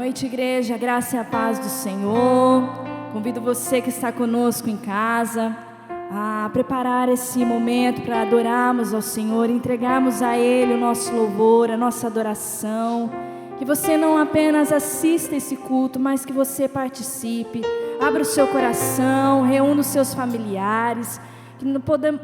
noite, igreja, a graça e a paz do Senhor. Convido você que está conosco em casa a preparar esse momento para adorarmos ao Senhor, entregarmos a Ele o nosso louvor, a nossa adoração. Que você não apenas assista esse culto, mas que você participe, abra o seu coração, reúna os seus familiares, que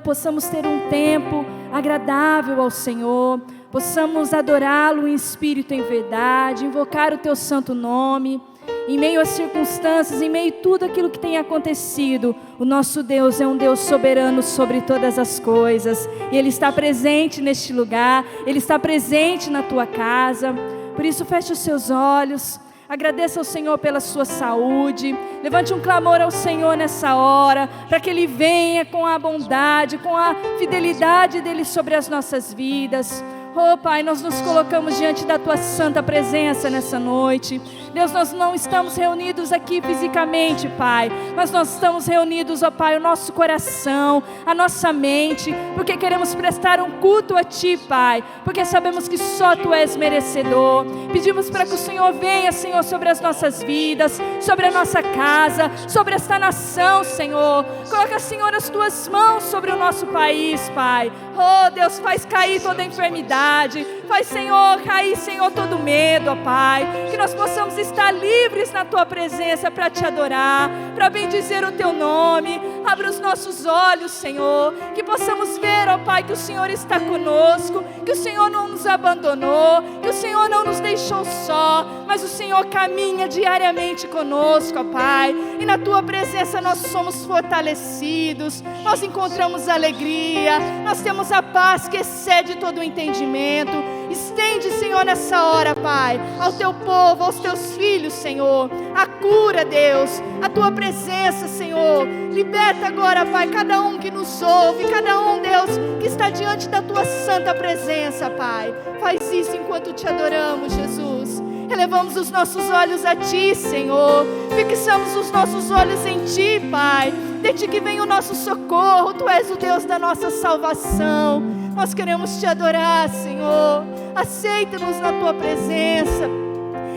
possamos ter um tempo agradável ao Senhor, possamos adorá-lo em espírito e em verdade, invocar o teu santo nome. Em meio às circunstâncias, em meio a tudo aquilo que tem acontecido, o nosso Deus é um Deus soberano sobre todas as coisas, e Ele está presente neste lugar, Ele está presente na tua casa. Por isso feche os seus olhos, agradeça ao Senhor pela sua saúde, levante um clamor ao Senhor nessa hora, para que Ele venha com a bondade, com a fidelidade dEle sobre as nossas vidas. Oh Pai, nós nos colocamos diante da Tua santa presença nessa noite. Deus, nós não estamos reunidos aqui fisicamente, Pai, mas nós estamos reunidos, ó Pai, o nosso coração, a nossa mente, porque queremos prestar um culto a Ti, Pai, porque sabemos que só Tu és merecedor. Pedimos para que o Senhor venha, Senhor, sobre as nossas vidas, sobre a nossa casa, sobre esta nação, Senhor. Coloca, Senhor, as Tuas mãos sobre o nosso país, Pai. Oh Deus, faz cair toda a enfermidade, faz, Senhor, cair, Senhor, todo medo, ó Pai, que nós possamos estar livres na Tua presença para Te adorar, para bendizer o Teu nome. Abra os nossos olhos, Senhor, que possamos ver, ó Pai, que o Senhor está conosco, que o Senhor não nos abandonou, que o Senhor não nos deixou só, mas o Senhor caminha diariamente conosco, ó Pai, e na Tua presença nós somos fortalecidos, nós encontramos alegria, nós temos a paz que excede todo o entendimento. Estende, Senhor, nessa hora, Pai, ao Teu povo, aos Teus filhos, Senhor, a cura, Deus, a Tua presença, Senhor. Liberta agora, Pai, cada um que nos ouve, cada um, Deus, que está diante da Tua santa presença, Pai. Faz isso enquanto Te adoramos, Jesus. Elevamos os nossos olhos a Ti, Senhor. Fixamos os nossos olhos em Ti, Pai. De Ti que vem o nosso socorro. Tu és o Deus da nossa salvação. Nós queremos Te adorar, Senhor. Aceita-nos na Tua presença.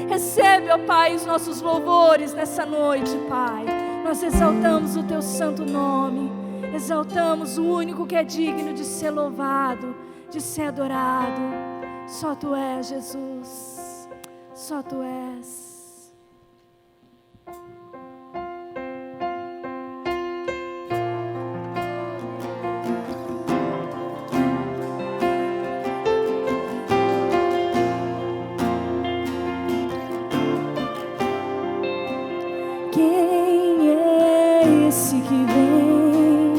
Recebe, ó Pai, os nossos louvores nessa noite, Pai. Nós exaltamos o Teu santo nome. Exaltamos o único que é digno de ser louvado, de ser adorado. Só Tu és, Jesus. Só Tu és. Quem é esse que vem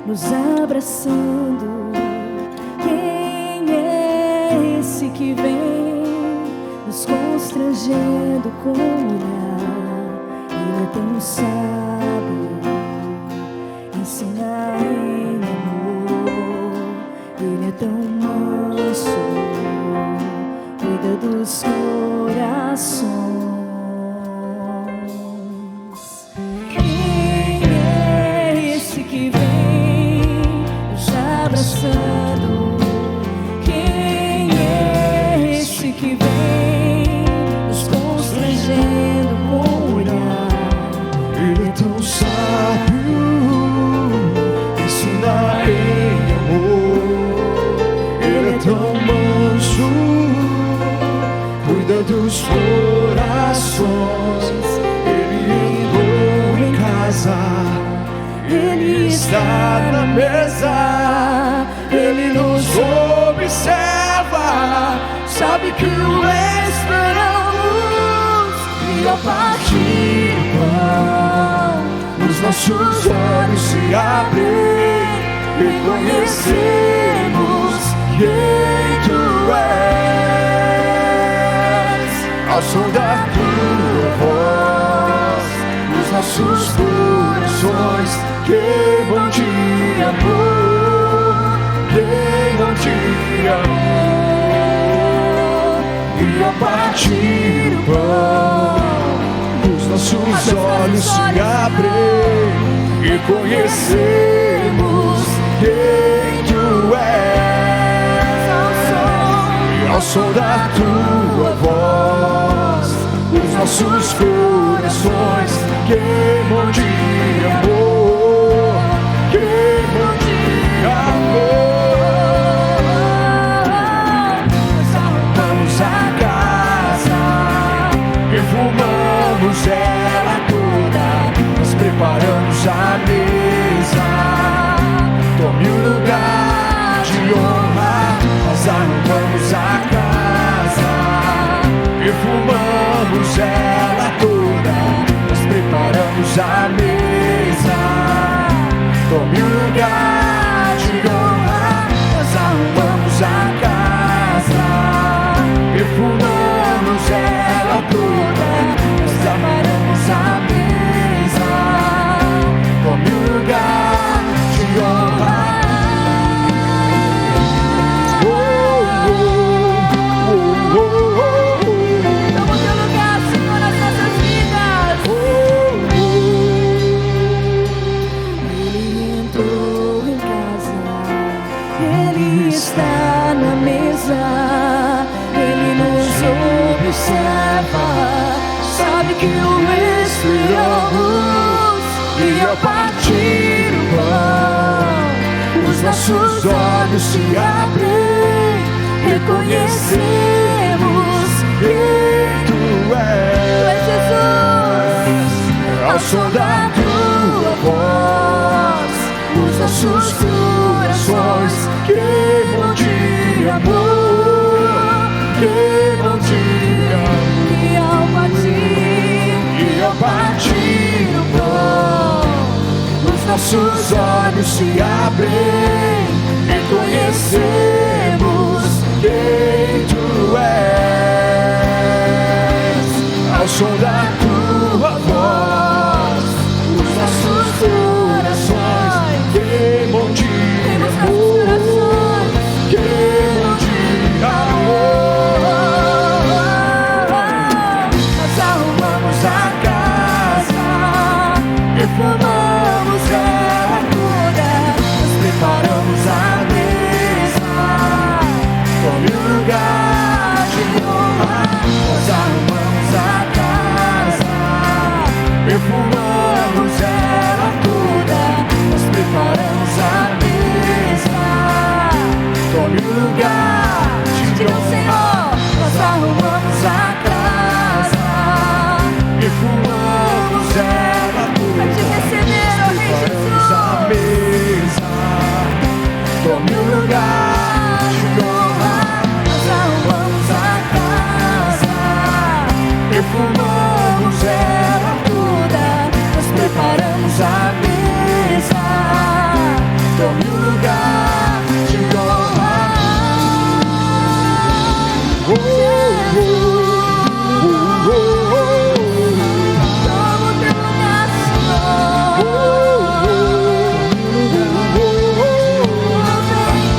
nos abraçando? Quem é esse que vem nos constrangendo com o olhar? Ele é tão sábio, ensina em amor. Ele é tão manso, cuida dos corações. Quem é esse que vem nos abraçando? Quem é esse que vem nos constrangendo com o olhar? Ele é tão sábio, ensina em amor. Ele é tão manso, cuida dos corações. Ele entrou em casa, Ele está na mesa. Ele nos observa, sabe que o esperamos. E ao partir o pão, os nossos olhos se abrem, reconhecemos quem Tu és. Ao som da Tua voz, os nossos corações queimam de amor, queimam de amor. E ao partir o pão, os nossos olhos se abrem e conhecemos quem Tu és. E ao som da Tua voz, os nossos corações queimam de amor, queimam de amor. Nós arrumamos a casa, perfumamos ela toda, nós preparamos a mesa. Tome o lugar de honra, nós arrumamos a casa, perfumamos ela toda, nós preparamos a mesa. Tome o lugar de honra, nós arrumamos a casa, perfumamos ela toda, nós preparamos a mesa. Tome o lugar de honra. Está na mesa, Ele nos observa, sabe que o esperamos, e ao partir o pão, os nossos olhos se abrem, reconhecemos quem Tu és, Jesus. Ao som da Tua voz, os nossos corações queimam de amor, queimam de amor. E ao partir o pão, os nossos olhos se abrem, reconhecemos quem Tu és. Ao som da Tua voz, os nossos corações queimam de amor, queimam de amor. Nós arrumamos a casa, perfumamos ela toda, nós preparamos a mesa. Tome o lugar de honra, nós arrumamos a casa, perfumamos ela toda, nós preparamos a mesa. Tome o lugar de honra, Senhor. Nós arrumamos a casa, perfumamos ela toda, pra Te receber, ó Rei Jesus. A mesa. Tome o lugar de honra, nós arrumamos a casa, perfumamos ela toda, nós preparamos a mesa. Tome o lugar de honra. Toma o Teu lugar, Senhor.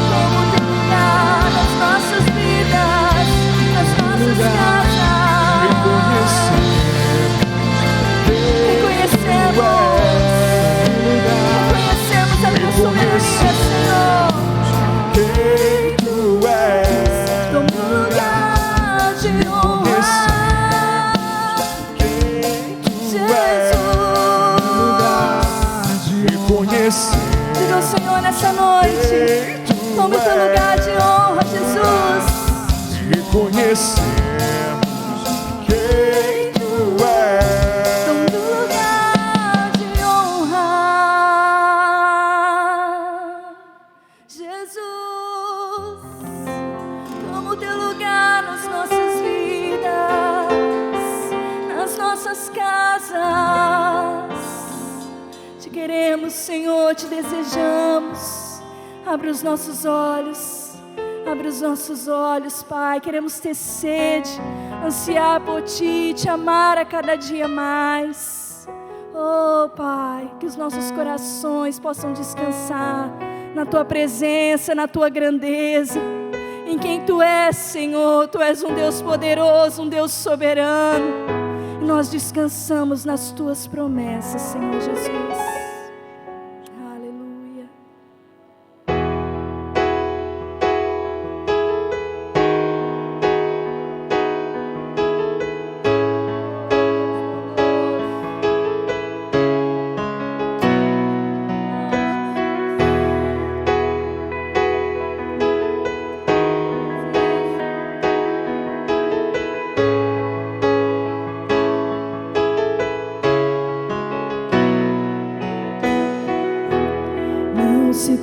Toma o Teu lugar nas nossas vidas, nas nossas casas. Reconhecemos a Tua soberania, Senhor. Quem Tu és. Toma o lugar de honra, Jesus. Diga ao Senhor nessa noite, toma o Teu lugar de honra, Jesus. Reconhecemos quem Tu és. Toma o lugar de honra, Jesus. Toma o Teu lugar nas nossas vidas, nas nossas casas. Te queremos, Senhor, Te desejamos. Abre os nossos olhos, abre os nossos olhos, Pai. Queremos ter sede, ansiar por Ti, Te amar a cada dia mais. Oh, Pai, que os nossos corações possam descansar na Tua presença, na Tua grandeza, em quem Tu és, Senhor. Tu és um Deus poderoso, um Deus soberano. E nós descansamos nas Tuas promessas, Senhor Jesus.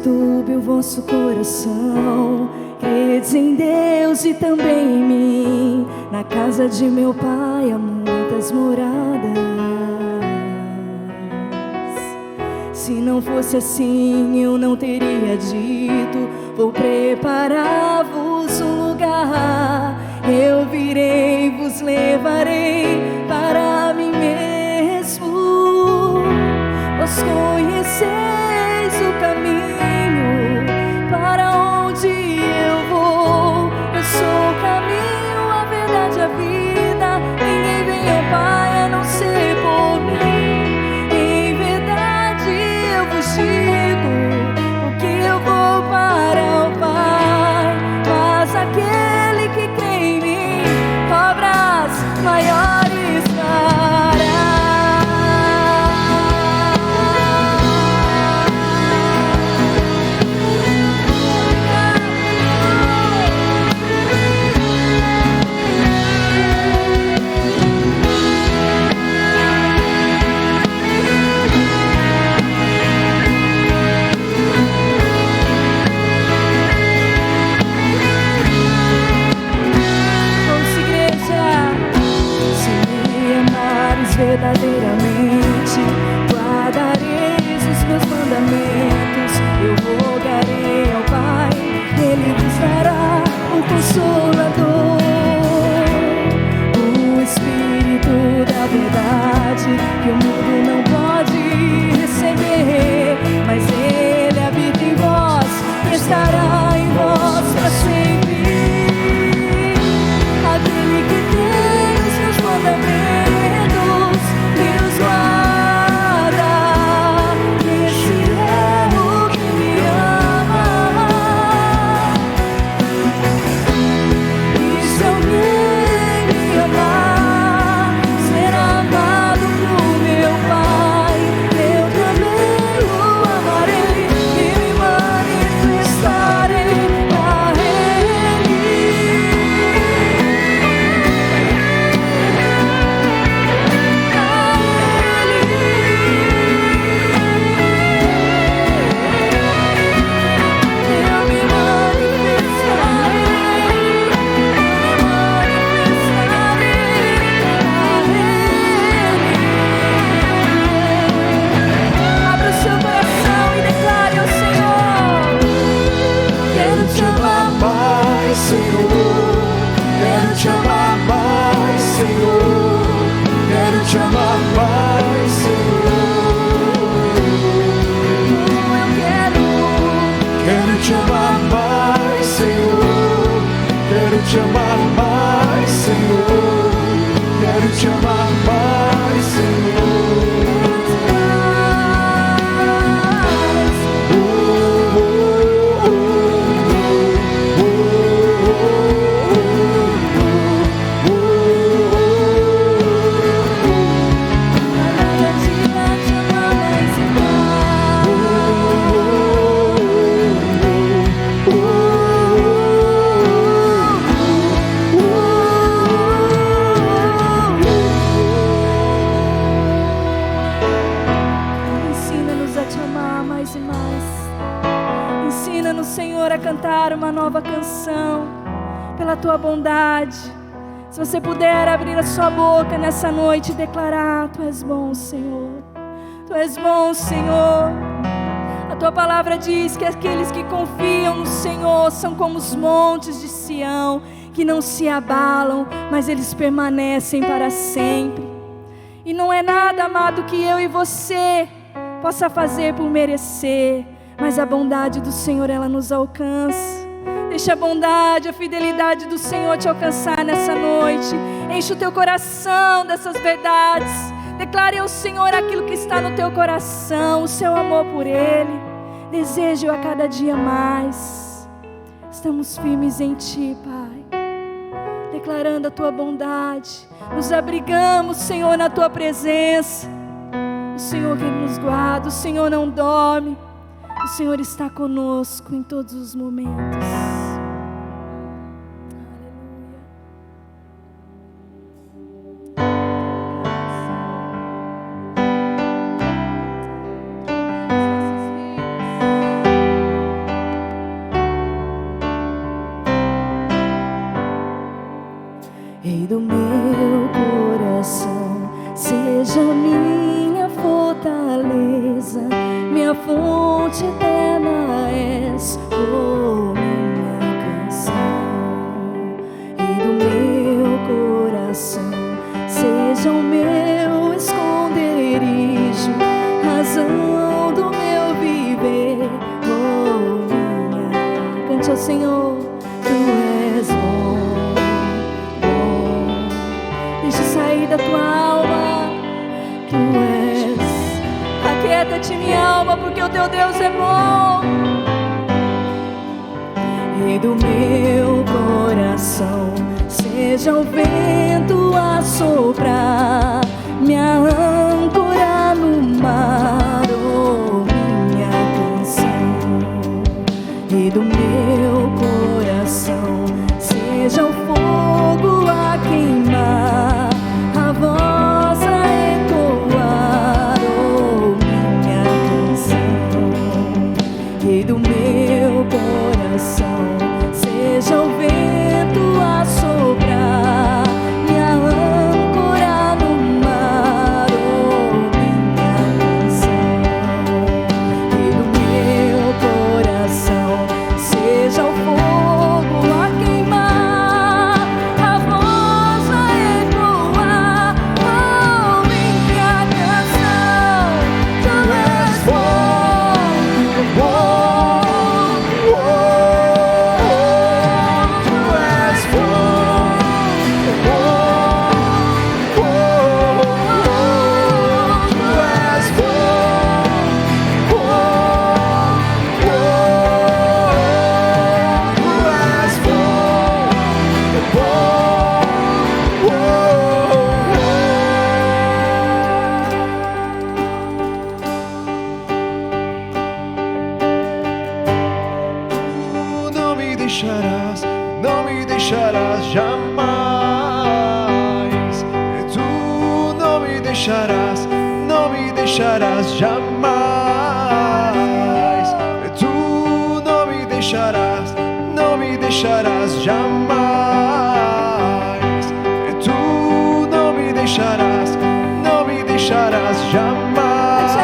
turbe o vosso coração. Credes em Deus e também em mim. Na casa de meu Pai há muitas moradas. Se não fosse assim, eu não teria dito: vou preparar-vos um lugar. Eu virei, vos levarei para mim mesmo. Vós conheceis o caminho para onde eu vou. Eu sou o caminho, a verdade, a vida. Ninguém vem ao Pai a não ser por mim. Em verdade eu vos digo, porque eu vou para o Pai. Mas aquele que crê em mim, obras maiores fará. Verdadeiramente guardareis os meus mandamentos. Eu rogarei ao Pai, Ele vos dará o Consolador, o Espírito da verdade, que o mundo não pode receber, mas Ele habita em vós e estará em vós para sempre. Aquele que tem os meus mandamentos te amar mais, Senhor. Quero te amar mais, Senhor. Cantar uma nova canção pela tua bondade. Se você puder abrir a sua boca nessa noite e declarar: tu és bom, Senhor. Tu és bom, Senhor. A tua palavra diz que aqueles que confiam no Senhor são como os montes de Sião, que não se abalam, mas eles permanecem para sempre. E não é nada, amado, que eu e você possa fazer por merecer, mas a bondade do Senhor, ela nos alcança. Deixa a bondade, a fidelidade do Senhor te alcançar nessa noite. Enche o teu coração dessas verdades. Declare ao Senhor aquilo que está no teu coração, o seu amor por Ele. Deseje-o a cada dia mais. Estamos firmes em Ti, Pai, declarando a Tua bondade. Nos abrigamos, Senhor, na Tua presença. O Senhor que nos guarda, o Senhor não dorme. O Senhor está conosco em todos os momentos. Aleluia. minha fonte eterna és, oh, minha canção. E do meu coração seja o meu esconderijo, razão do meu viver, oh, minha. Cante ao Senhor, tu és bom, bom. Deixa sair da tua alma, tu és. Aquieta-te, minha alma, porque o teu Deus é bom. E do meu coração seja o vento a soprar, minha âncora no mar, oh, minha canção. E do meu coração seja o fogo a queimar, a voz a ecoar, oh, minha canção. E do meu coração seja o vento a soprar, minha âncora no mar, oh, minha canção. E do meu coração seja o fogo a queimar, a voz a ecoar, oh, minha canção. Tu és bom, bom, tu és bom, bom, tu és bom, Não me deixarás, não me deixarás jamais. Tu não me deixarás, não me deixarás jamais. Tu não me deixarás, não me deixarás jamais. Tu não me deixarás, não me deixarás jamais.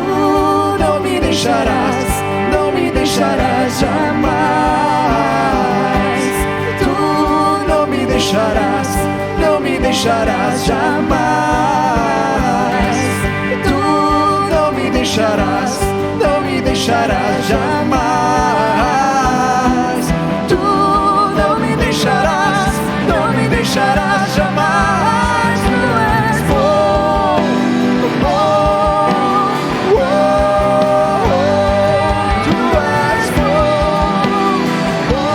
Tu não me deixarás, não me deixarás jamais. Tu não me deixarás, não me deixarás jamais. Tu não me deixarás, não me deixarás jamais. Tu não me deixarás, não me deixarás jamais. Tu és bom, bom, tu és bom, bom,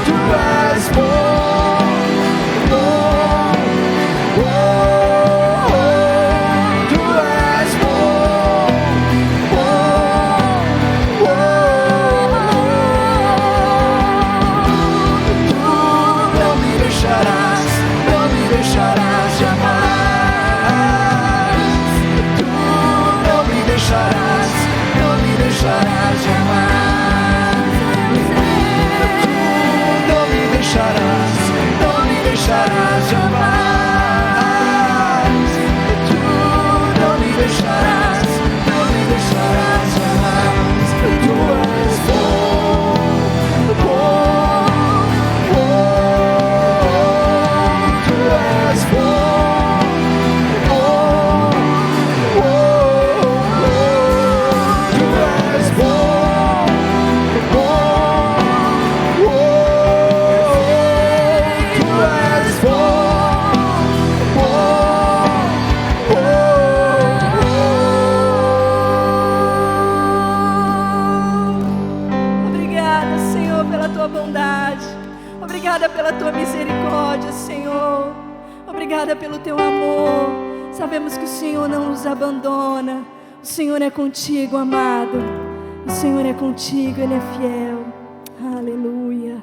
tu és bom, bom, tu és bom, tu não me deixarás, não me deixarás jamais. Tu não me deixarás, não me deixarás jamais. Tu não me deixarás, não me deixarás jamais. Tu não me deixarás, não me deixarás jamais. Tu és bom, bom, tu és bom, bom, tu és bom, bom, tu és bom. Obrigada, Senhor, pela tua bondade. Obrigada pela tua misericórdia, Senhor. Obrigada pelo teu amor. Sabemos que o Senhor não nos abandona. O Senhor é contigo, amado. O Senhor é contigo, Ele é fiel. Aleluia.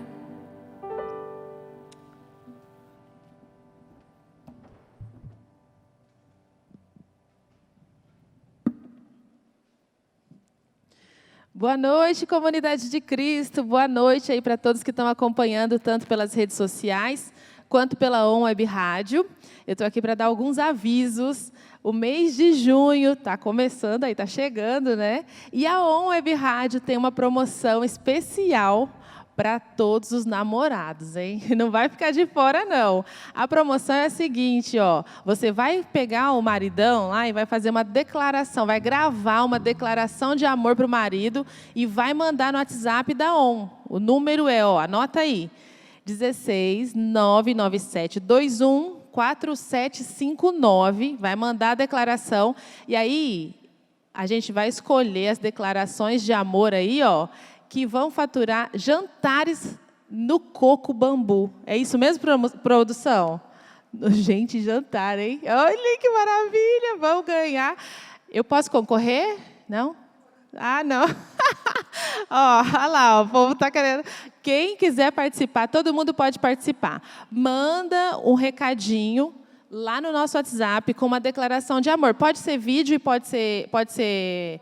Boa noite, comunidade de Cristo. Boa noite aí para todos que estão acompanhando, tanto pelas redes sociais, quanto pela ON Web Rádio. Eu estou aqui para dar alguns avisos. O mês de junho está começando, aí está chegando, né? E a ON Web Rádio tem uma promoção especial para todos os namorados, hein? Não vai ficar de fora, não. A promoção é a seguinte, ó. Você vai pegar o maridão lá e vai fazer uma declaração, vai gravar uma declaração de amor para o marido e vai mandar no WhatsApp da ON. O número é, ó, anota aí, 16 997 21 4759. Vai mandar a declaração e aí a gente vai escolher as declarações de amor aí, ó, que vão faturar jantares no Coco Bambu. É isso mesmo, produção? Gente, jantar, hein? Olha que maravilha, vamos ganhar. Eu posso concorrer? Não? Ah, não. Ó, olha lá, o povo está querendo. Quem quiser participar, todo mundo pode participar. Manda um recadinho lá no nosso WhatsApp com uma declaração de amor. Pode ser vídeo e pode ser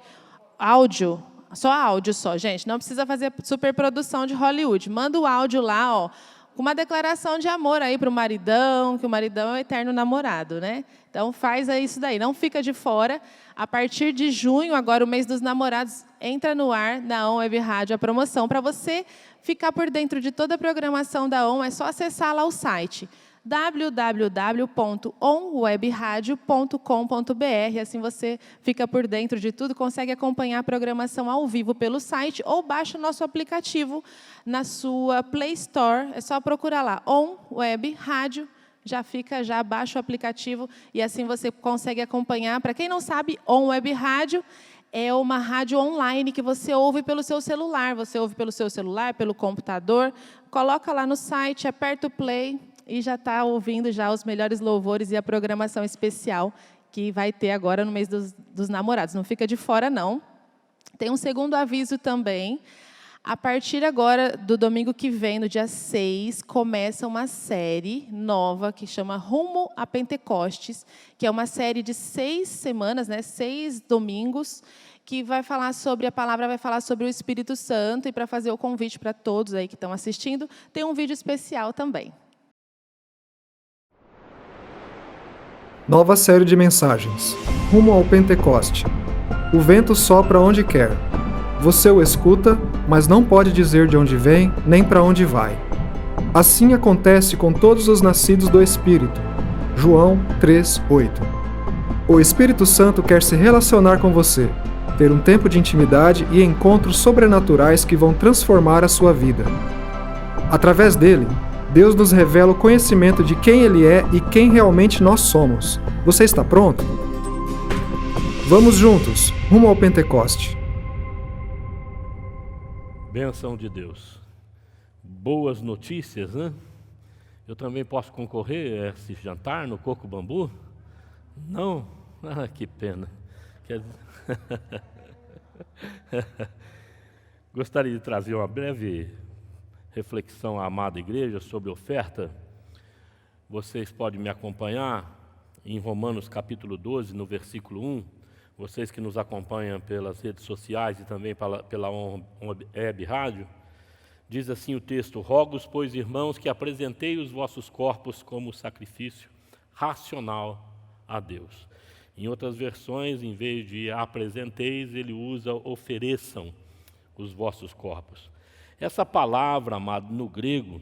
áudio. Só áudio só, gente. Não precisa fazer superprodução de Hollywood. Manda o áudio lá, ó, com uma declaração de amor aí para o maridão, que o maridão é o eterno namorado, né? Então, faz isso daí. Não fica de fora. A partir de junho, agora o mês dos namorados, entra no ar na ON Web Rádio a promoção. Para você ficar por dentro de toda a programação da ON, é só acessar lá o site www.onwebradio.com.br. Assim você fica por dentro de tudo, consegue acompanhar a programação ao vivo pelo site ou baixa o nosso aplicativo na sua Play Store. É só procurar lá, ON Web Rádio. Já baixa o aplicativo e assim você consegue acompanhar. Para quem não sabe, ON Web Rádio é uma rádio online que você ouve pelo seu celular. Você ouve pelo seu celular, pelo computador, coloca lá no site, aperta o play e já está ouvindo já os melhores louvores e a programação especial que vai ter agora no mês dos namorados. Não fica de fora, não. Tem um segundo aviso também. A partir agora do domingo que vem, no dia 6, começa uma série nova que chama Rumo a Pentecostes, que é uma série de 6 semanas, né, 6 domingos, que vai falar sobre, a palavra vai falar sobre o Espírito Santo. E para fazer o convite para todos aí que estão assistindo, tem um vídeo especial também. Nova série de mensagens. Rumo ao Pentecoste. O vento sopra onde quer. Você o escuta, mas não pode dizer de onde vem, nem para onde vai. Assim acontece com todos os nascidos do Espírito. João 3:8. O Espírito Santo quer se relacionar com você, ter um tempo de intimidade e encontros sobrenaturais que vão transformar a sua vida. Através dele, Deus nos revela o conhecimento de quem Ele é e quem realmente nós somos. Você está pronto? Vamos juntos, rumo ao Pentecoste. Bênção de Deus. Boas notícias, né? Eu também posso concorrer a esse jantar no Coco Bambu? Não? Ah, que pena. Gostaria de trazer uma breve reflexão à amada igreja sobre oferta. Vocês podem me acompanhar em Romanos capítulo 12, no versículo 1. Vocês que nos acompanham pelas redes sociais e também pela Web Rádio, diz assim o texto: rogo-os, pois, irmãos, que apresentei os vossos corpos como sacrifício racional a Deus. Em outras versões, em vez de apresenteis, ele usa ofereçam os vossos corpos. Essa palavra, amado, no grego,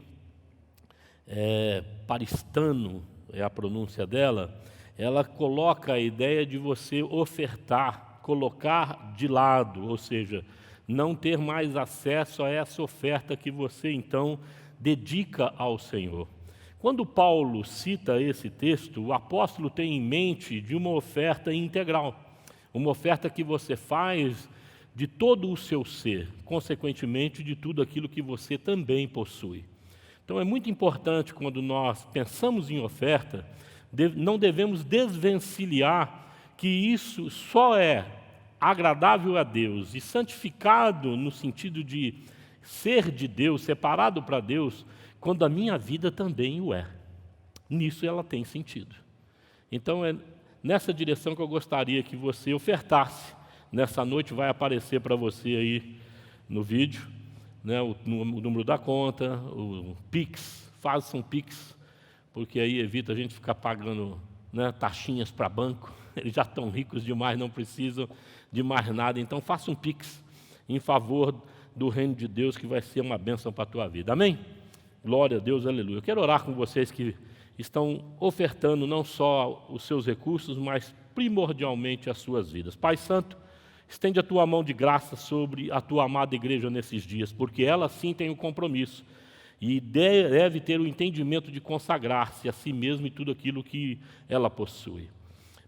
paristano é a pronúncia dela, ela coloca a ideia de você ofertar, colocar de lado, ou seja, não ter mais acesso a essa oferta que você, então, dedica ao Senhor. Quando Paulo cita esse texto, o apóstolo tem em mente de uma oferta integral, uma oferta que você faz de todo o seu ser, consequentemente de tudo aquilo que você também possui. Então é muito importante, quando nós pensamos em oferta, não devemos desvencilhar que isso só é agradável a Deus e santificado no sentido de ser de Deus, separado para Deus, quando a minha vida também o é. Nisso ela tem sentido. Então é nessa direção que eu gostaria que você ofertasse. Nessa noite vai aparecer para você aí no vídeo, né, o número da conta, o Pix, faça um Pix porque aí evita a gente ficar pagando, né, taxinhas para banco. Eles já estão ricos demais, não precisam de mais nada. Então faça um Pix em favor do reino de Deus, que vai ser uma bênção para a tua vida. Amém? Glória a Deus, aleluia. Eu quero orar com vocês que estão ofertando não só os seus recursos, mas primordialmente as suas vidas. Pai Santo, estende a tua mão de graça sobre a tua amada igreja nesses dias, porque ela sim tem o compromisso e deve ter o entendimento de consagrar-se a si mesma e tudo aquilo que ela possui.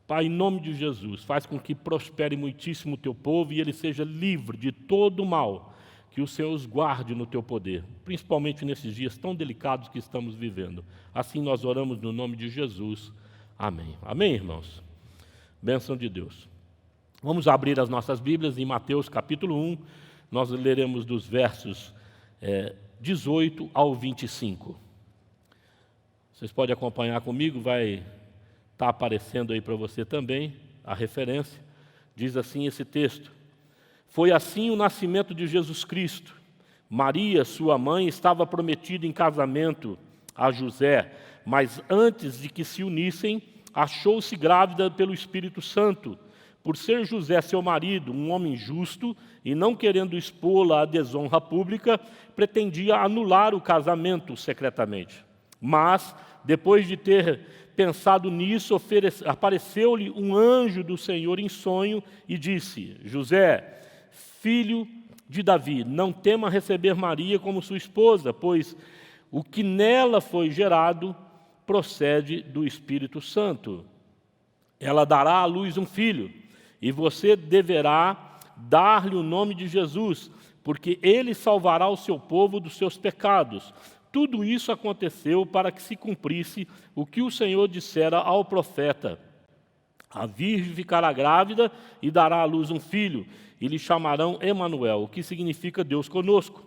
Pai, em nome de Jesus, faz com que prospere muitíssimo o teu povo e ele seja livre de todo o mal, que o Senhor os guarde no teu poder, principalmente nesses dias tão delicados que estamos vivendo. Assim nós oramos no nome de Jesus. Amém. Amém, irmãos? Bênção de Deus. Vamos abrir as nossas Bíblias em Mateus capítulo 1, nós leremos dos versos 18 ao 25. Vocês podem acompanhar comigo, vai estar aparecendo aí para você também a referência. Diz assim esse texto: Foi assim o nascimento de Jesus Cristo. Maria, sua mãe, estava prometida em casamento a José, mas antes de que se unissem, achou-se grávida pelo Espírito Santo. Por ser José seu marido, um homem justo, e não querendo expô-la à desonra pública, pretendia anular o casamento secretamente. Mas, depois de ter pensado nisso, apareceu-lhe um anjo do Senhor em sonho e disse: José, filho de Davi, não tema receber Maria como sua esposa, pois o que nela foi gerado procede do Espírito Santo. Ela dará à luz um filho, e você deverá dar-lhe o nome de Jesus, porque ele salvará o seu povo dos seus pecados. Tudo isso aconteceu para que se cumprisse o que o Senhor dissera ao profeta: a virgem ficará grávida e dará à luz um filho, e lhe chamarão Emanuel, o que significa Deus conosco.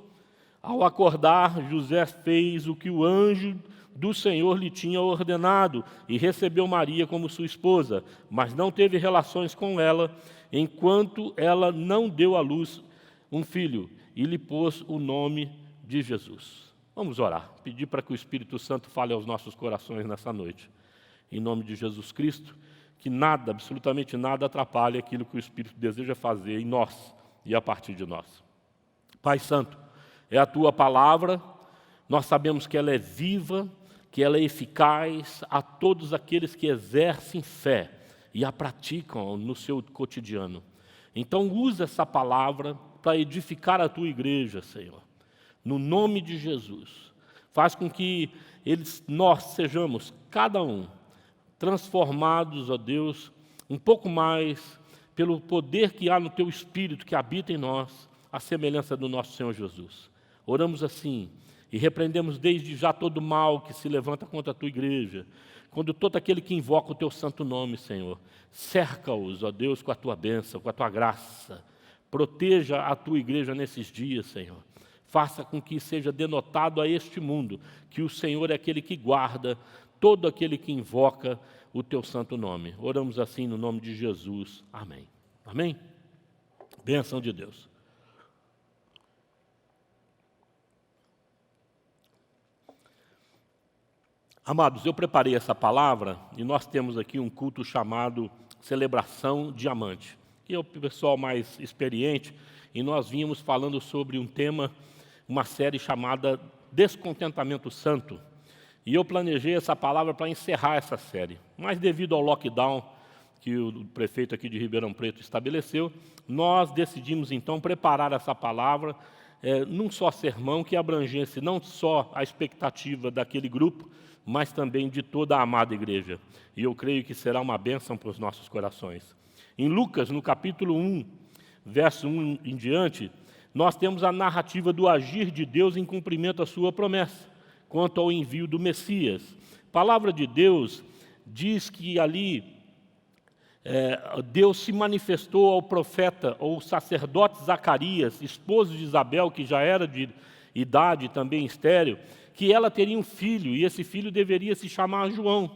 Ao acordar, José fez o que o anjo do Senhor lhe tinha ordenado e recebeu Maria como sua esposa, mas não teve relações com ela, enquanto ela não deu à luz um filho, e lhe pôs o nome de Jesus. Vamos orar, pedir para que o Espírito Santo fale aos nossos corações nessa noite. Em nome de Jesus Cristo, que nada, absolutamente nada, atrapalhe aquilo que o Espírito deseja fazer em nós e a partir de nós. Pai Santo, é a Tua palavra, nós sabemos que ela é viva, que ela é eficaz a todos aqueles que exercem fé e a praticam no seu cotidiano. Então, usa essa palavra para edificar a Tua igreja, Senhor. No nome de Jesus, faz com que nós sejamos, cada um, transformados, ó Deus, um pouco mais pelo poder que há no Teu Espírito que habita em nós, à semelhança do nosso Senhor Jesus. Oramos assim e repreendemos desde já todo mal que se levanta contra a Tua igreja, quando todo aquele que invoca o Teu santo nome, Senhor. Cerca-os, ó Deus, com a Tua bênção, com a Tua graça. Proteja a Tua igreja nesses dias, Senhor. Faça com que seja denotado a este mundo que o Senhor é aquele que guarda todo aquele que invoca o Teu santo nome. Oramos assim no nome de Jesus. Amém. Amém? Bênção de Deus. Amados, eu preparei essa palavra e nós temos aqui um culto chamado Celebração Diamante, que é o pessoal mais experiente, e nós vínhamos falando sobre um tema, uma série chamada Descontentamento Santo. E eu planejei essa palavra para encerrar essa série, mas devido ao lockdown que o prefeito aqui de Ribeirão Preto estabeleceu, nós decidimos então preparar essa palavra num só sermão que abrangesse não só a expectativa daquele grupo, mas também de toda a amada igreja. E eu creio que será uma bênção para os nossos corações. Em Lucas, no capítulo 1, verso 1 em diante, nós temos a narrativa do agir de Deus em cumprimento à sua promessa, quanto ao envio do Messias. A palavra de Deus diz que ali Deus se manifestou ao profeta, ou sacerdote Zacarias, esposo de Isabel, que já era de idade também estéril, que ela teria um filho, e esse filho deveria se chamar João.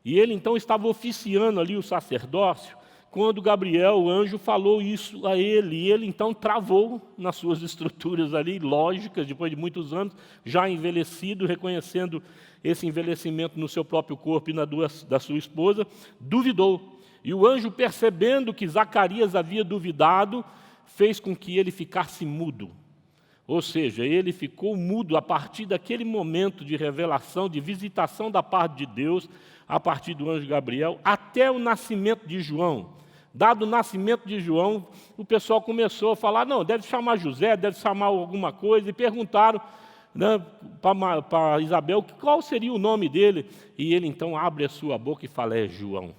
E ele então estava oficiando ali o sacerdócio, quando Gabriel, o anjo, falou isso a ele. E ele então travou nas suas estruturas ali, lógicas, depois de muitos anos, já envelhecido, reconhecendo esse envelhecimento no seu próprio corpo e da sua esposa, duvidou. E o anjo, percebendo que Zacarias havia duvidado, fez com que ele ficasse mudo. Ou seja, ele ficou mudo a partir daquele momento de revelação, de visitação da parte de Deus, a partir do anjo Gabriel, até o nascimento de João. Dado o nascimento de João, o pessoal começou a falar, não, deve chamar José, deve chamar alguma coisa, e perguntaram, né, para Isabel qual seria o nome dele. E ele então abre a sua boca e fala, é João.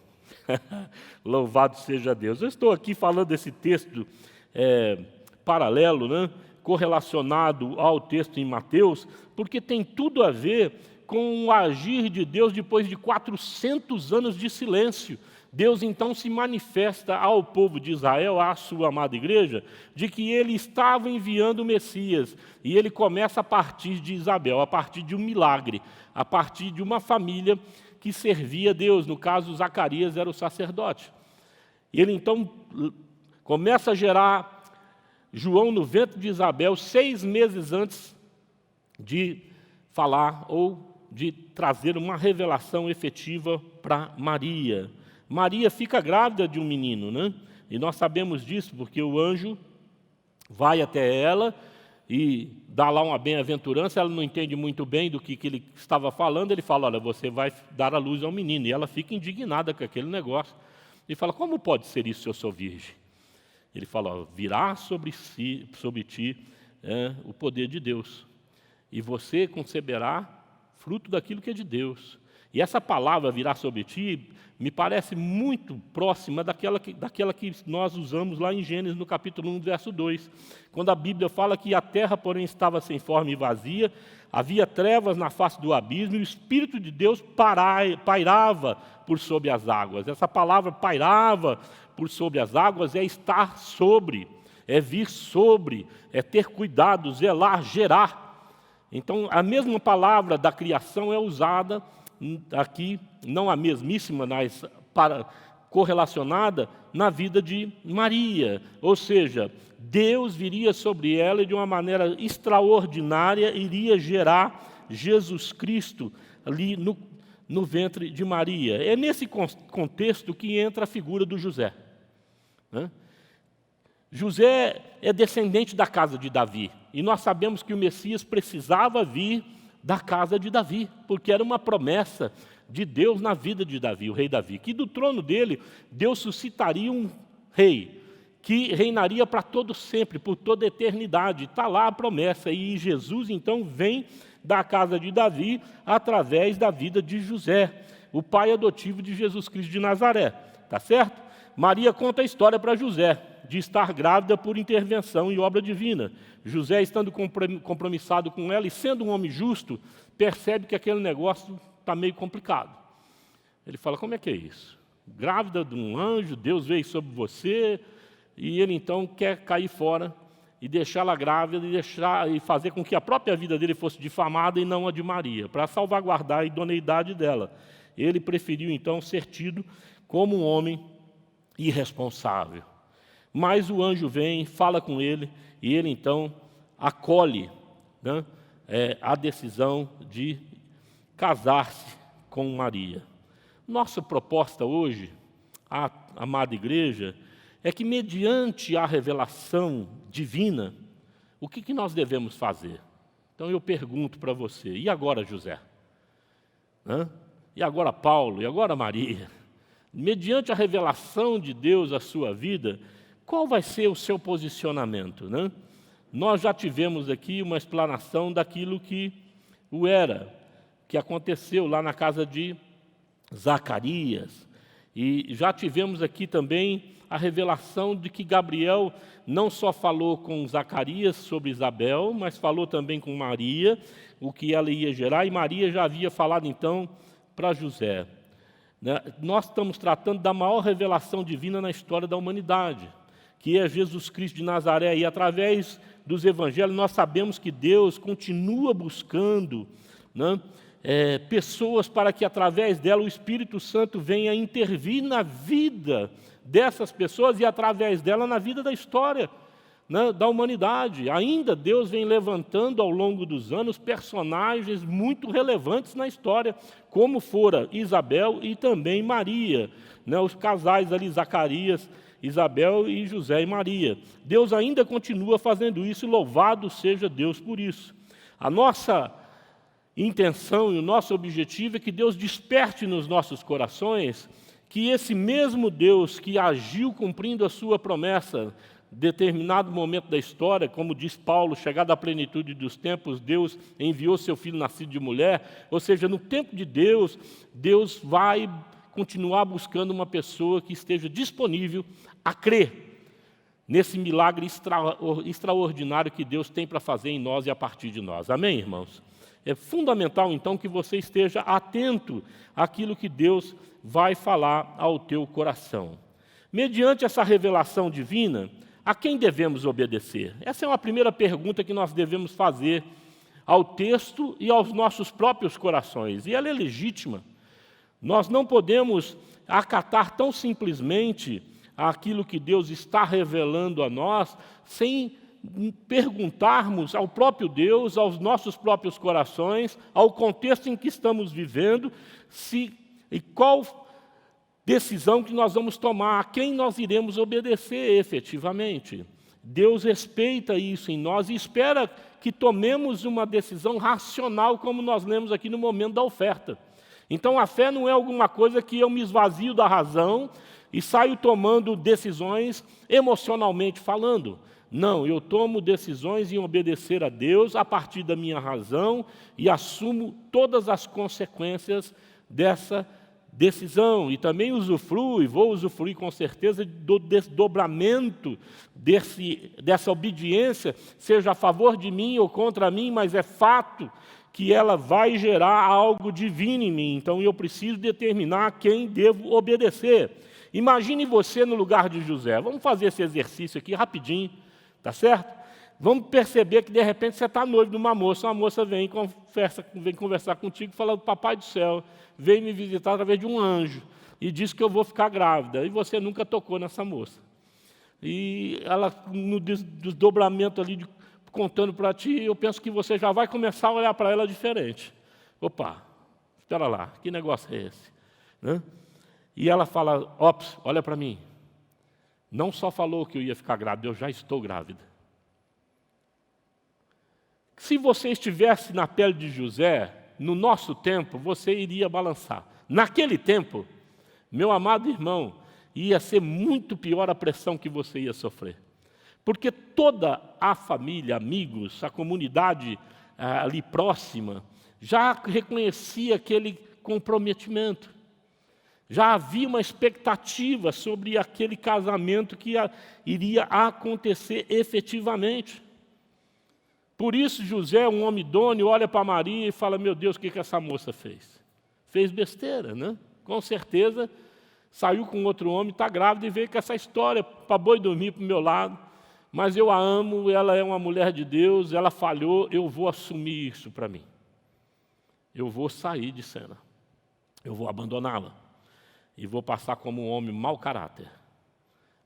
Louvado seja Deus. Eu estou aqui falando desse texto paralelo, né, correlacionado ao texto em Mateus, porque tem tudo a ver com o agir de Deus depois de 400 anos de silêncio. Deus então se manifesta ao povo de Israel, à sua amada igreja, de que ele estava enviando o Messias. E ele começa a partir de Isabel, a partir de um milagre, a partir de uma família que servia a Deus. No caso, Zacarias era o sacerdote. E ele então começa a gerar João no ventre de Isabel 6 meses antes de falar ou de trazer uma revelação efetiva para Maria. Maria fica grávida de um menino, né? E nós sabemos disso porque o anjo vai até ela e dá lá uma bem-aventurança. Ela não entende muito bem do que ele estava falando. Ele fala, olha, você vai dar à luz ao menino. E ela fica indignada com aquele negócio. E fala, como pode ser isso se eu sou virgem? Ele fala, ó, virá sobre ti o poder de Deus. E você conceberá fruto daquilo que é de Deus. E essa palavra virá sobre ti me parece muito próxima daquela que nós usamos lá em Gênesis, no capítulo 1, verso 2, quando a Bíblia fala que a terra, porém, estava sem forma e vazia, havia trevas na face do abismo, e o Espírito de Deus pairava por sobre as águas. Essa palavra pairava por sobre as águas é estar sobre, é vir sobre, é ter cuidado, zelar, gerar. Então, a mesma palavra da criação é usada aqui, não a mesmíssima, mas correlacionada na vida de Maria. Ou seja, Deus viria sobre ela e de uma maneira extraordinária iria gerar Jesus Cristo ali no ventre de Maria. É nesse contexto que entra a figura do José. Né? José é descendente da casa de Davi, e nós sabemos que o Messias precisava vir da casa de Davi, porque era uma promessa de Deus na vida de Davi, o rei Davi, que do trono dele, Deus suscitaria um rei, que reinaria para todo sempre, por toda a eternidade. Está lá a promessa, e Jesus então vem da casa de Davi, através da vida de José, o pai adotivo de Jesus Cristo de Nazaré, tá certo? Maria conta a história para José, de estar grávida por intervenção e obra divina. José, estando compromissado com ela e sendo um homem justo, percebe que aquele negócio está meio complicado. Ele fala, como é que é isso? Grávida de um anjo, Deus veio sobre você, e ele então quer cair fora e deixá-la grávida e fazer com que a própria vida dele fosse difamada e não a de Maria, para salvaguardar a idoneidade dela. Ele preferiu então ser tido como um homem irresponsável. Mas o anjo vem, fala com ele, e ele então acolhe, né, a decisão de casar-se com Maria. Nossa proposta hoje, a amada igreja, é que mediante a revelação divina, o que nós devemos fazer? Então eu pergunto para você, e agora José? E agora Paulo? E agora Maria? Mediante a revelação de Deus à sua vida, qual vai ser o seu posicionamento? Né? Nós já tivemos aqui uma explanação daquilo que que aconteceu lá na casa de Zacarias. E já tivemos aqui também a revelação de que Gabriel não só falou com Zacarias sobre Isabel, mas falou também com Maria, o que ela ia gerar, e Maria já havia falado então para José. Nós estamos tratando da maior revelação divina na história da humanidade, que é Jesus Cristo de Nazaré, e através dos evangelhos nós sabemos que Deus continua buscando, né, pessoas para que através dela o Espírito Santo venha intervir na vida dessas pessoas e através dela na vida da história, né, da humanidade. Ainda Deus vem levantando ao longo dos anos personagens muito relevantes na história, como fora Isabel e também Maria, né, os casais ali, Zacarias, Isabel e José e Maria. Deus ainda continua fazendo isso e louvado seja Deus por isso. A nossa intenção e o nosso objetivo é que Deus desperte nos nossos corações que esse mesmo Deus que agiu cumprindo a sua promessa em determinado momento da história, como diz Paulo, chegada à plenitude dos tempos, Deus enviou seu Filho nascido de mulher, ou seja, no tempo de Deus, Deus vai continuar buscando uma pessoa que esteja disponível a crer nesse milagre extraordinário que Deus tem para fazer em nós e a partir de nós. Amém, irmãos? É fundamental, então, que você esteja atento àquilo que Deus vai falar ao teu coração. Mediante essa revelação divina, a quem devemos obedecer? Essa é uma primeira pergunta que nós devemos fazer ao texto e aos nossos próprios corações. E ela é legítima. Nós não podemos acatar tão simplesmente aquilo que Deus está revelando a nós sem perguntarmos ao próprio Deus, aos nossos próprios corações, ao contexto em que estamos vivendo, e qual decisão que nós vamos tomar, a quem nós iremos obedecer efetivamente. Deus respeita isso em nós e espera que tomemos uma decisão racional, como nós lemos aqui no momento da oferta. Então, a fé não é alguma coisa que eu me esvazio da razão e saio tomando decisões emocionalmente falando. Não, eu tomo decisões em obedecer a Deus a partir da minha razão e assumo todas as consequências dessa decisão. E também vou usufruir com certeza do desdobramento dessa obediência, seja a favor de mim ou contra mim, mas é fato que ela vai gerar algo divino em mim. Então eu preciso determinar a quem devo obedecer. Imagine você no lugar de José. Vamos fazer esse exercício aqui rapidinho. Tá certo? Vamos perceber que, de repente, você está noivo de uma moça vem conversar contigo, fala: Papai do céu veio me visitar através de um anjo e disse que eu vou ficar grávida. E você nunca tocou nessa moça. E ela, no desdobramento ali, contando para ti, eu penso que você já vai começar a olhar para ela diferente. Opa, espera lá, que negócio é esse? Né? E ela fala: ops, olha para mim. Não só falou que eu ia ficar grávida, eu já estou grávida. Se você estivesse na pele de José, no nosso tempo, você iria balançar. Naquele tempo, meu amado irmão, ia ser muito pior a pressão que você ia sofrer. Porque toda a família, amigos, a comunidade ali próxima, já reconhecia aquele comprometimento. Já havia uma expectativa sobre aquele casamento que iria acontecer efetivamente. Por isso, José, um homem idôneo, olha para Maria e fala: meu Deus, o que essa moça fez? Fez besteira, né? Com certeza, saiu com outro homem, está grávida e veio com essa história para boi dormir para o meu lado. Mas eu a amo, ela é uma mulher de Deus, ela falhou, eu vou assumir isso para mim. Eu vou sair de cena. Eu vou abandoná-la. E vou passar como um homem mau caráter.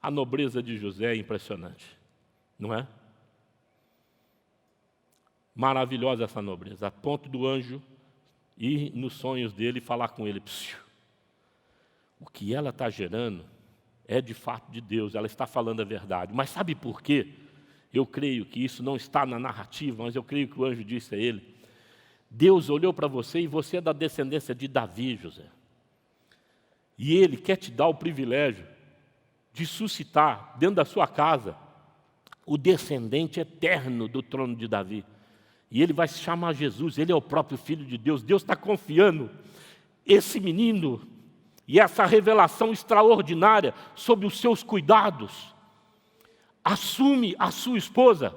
A nobreza de José é impressionante, não é? Maravilhosa essa nobreza, a ponto do anjo ir nos sonhos dele e falar com ele: Psiu, o que ela está gerando é de fato de Deus, ela está falando a verdade. Mas sabe por quê? Eu creio que isso não está na narrativa, mas eu creio que o anjo disse a ele: Deus olhou para você e você é da descendência de Davi, José. E Ele quer te dar o privilégio de suscitar dentro da sua casa o descendente eterno do trono de Davi. E Ele vai se chamar Jesus, Ele é o próprio Filho de Deus. Deus está confiando esse menino e essa revelação extraordinária sobre os seus cuidados. Assume a sua esposa.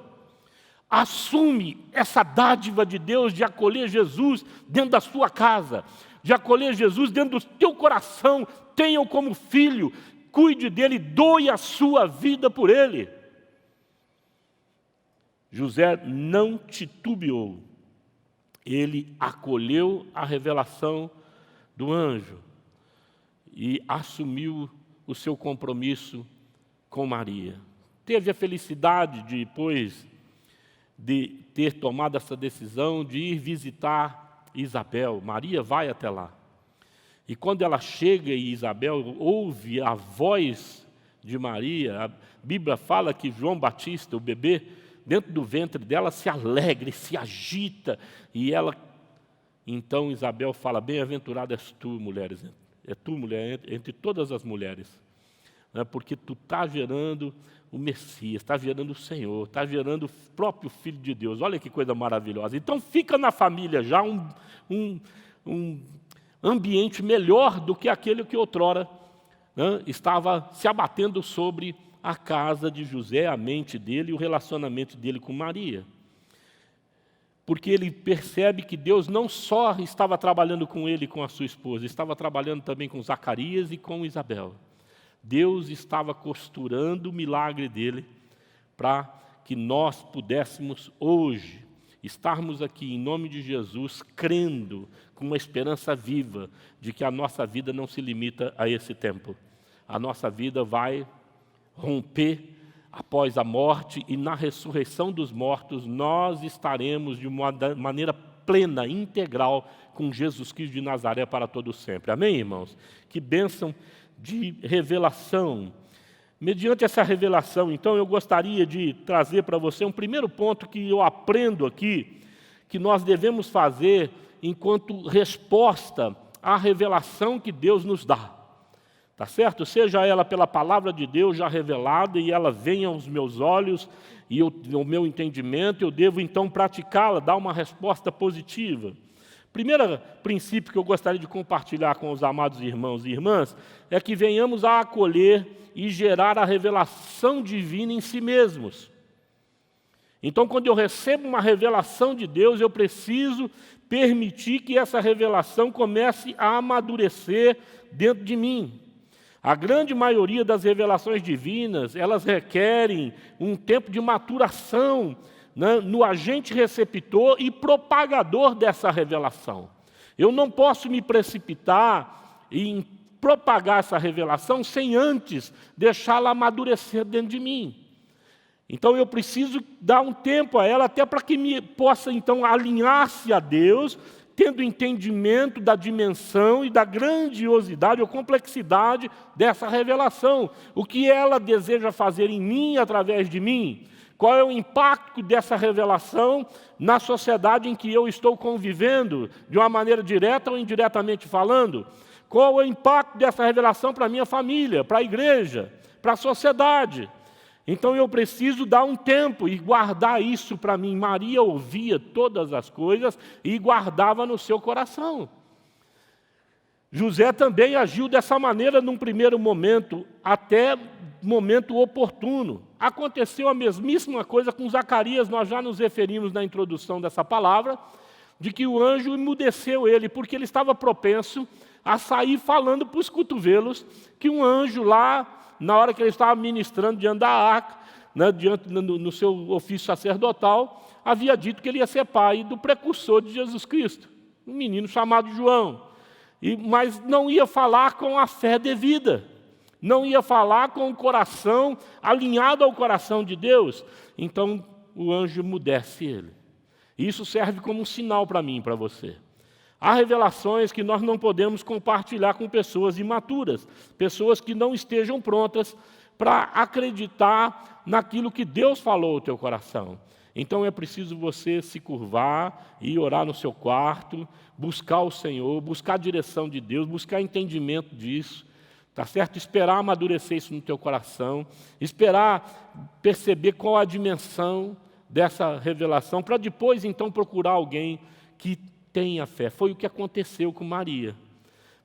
Assume essa dádiva de Deus de acolher Jesus dentro da sua casa. De acolher Jesus dentro do teu coração, tenha-o como filho, cuide dele, doe a sua vida por ele. José não titubeou ele acolheu a revelação do anjo e assumiu o seu compromisso com Maria. Teve a felicidade, depois de ter tomado essa decisão, de ir visitar Isabel. Maria vai até lá. E quando ela chega e Isabel ouve a voz de Maria, a Bíblia fala que João Batista, o bebê, dentro do ventre dela se alegra, se agita. E ela, então Isabel fala, bem-aventurada és tu, mulheres, é tu, mulher, entre todas as mulheres, né? Porque tu está gerando o Messias, está gerando o Senhor, está gerando o próprio Filho de Deus. Olha que coisa maravilhosa. Então fica na família já um ambiente melhor do que aquele que outrora, né, estava se abatendo sobre a casa de José, a mente dele e o relacionamento dele com Maria. Porque ele percebe que Deus não só estava trabalhando com ele e com a sua esposa, estava trabalhando também com Zacarias e com Isabel. Deus estava costurando o milagre dele para que nós pudéssemos hoje estarmos aqui em nome de Jesus, crendo com uma esperança viva de que a nossa vida não se limita a esse tempo. A nossa vida vai romper após a morte e na ressurreição dos mortos nós estaremos de uma maneira plena, integral com Jesus Cristo de Nazaré para todo sempre. Amém, irmãos? Que bênção de revelação. Mediante essa revelação, então, eu gostaria de trazer para você um primeiro ponto que eu aprendo aqui, que nós devemos fazer enquanto resposta à revelação que Deus nos dá. Tá certo? Seja ela pela palavra de Deus já revelada e ela venha aos meus olhos e ao meu entendimento, eu devo então praticá-la, dar uma resposta positiva. Primeiro princípio que eu gostaria de compartilhar com os amados irmãos e irmãs é que venhamos a acolher e gerar a revelação divina em si mesmos. Então, quando eu recebo uma revelação de Deus, eu preciso permitir que essa revelação comece a amadurecer dentro de mim. A grande maioria das revelações divinas, elas requerem um tempo de maturação, né, no agente receptor e propagador dessa revelação. Eu não posso me precipitar em propagar essa revelação sem antes deixá-la amadurecer dentro de mim. Então eu preciso dar um tempo a ela até para que me possa então alinhar-se a Deus, tendo entendimento da dimensão e da grandiosidade ou complexidade dessa revelação. O que ela deseja fazer em mim, através de mim? Qual é o impacto dessa revelação na sociedade em que eu estou convivendo, de uma maneira direta ou indiretamente falando? Qual é o impacto dessa revelação para a minha família, para a igreja, para a sociedade? Então eu preciso dar um tempo e guardar isso para mim. Maria ouvia todas as coisas e guardava no seu coração. José também agiu dessa maneira num primeiro momento, até momento oportuno. Aconteceu a mesmíssima coisa com Zacarias, nós já nos referimos na introdução dessa palavra, de que o anjo emudeceu ele, porque ele estava propenso a sair falando para os cotovelos que um anjo lá, na hora que ele estava ministrando diante da arca, né, no seu ofício sacerdotal, havia dito que ele ia ser pai do precursor de Jesus Cristo, um menino chamado João. Mas não ia falar com a fé devida, não ia falar com o coração alinhado ao coração de Deus. Então o anjo emudece ele. Isso serve como um sinal para mim e para você. Há revelações que nós não podemos compartilhar com pessoas imaturas, pessoas que não estejam prontas para acreditar naquilo que Deus falou ao teu coração. Então é preciso você se curvar e orar no seu quarto, buscar o Senhor, buscar a direção de Deus, buscar entendimento disso, tá certo? Esperar amadurecer isso no teu coração, esperar perceber qual a dimensão dessa revelação, para depois então procurar alguém que tenha fé. Foi o que aconteceu com Maria.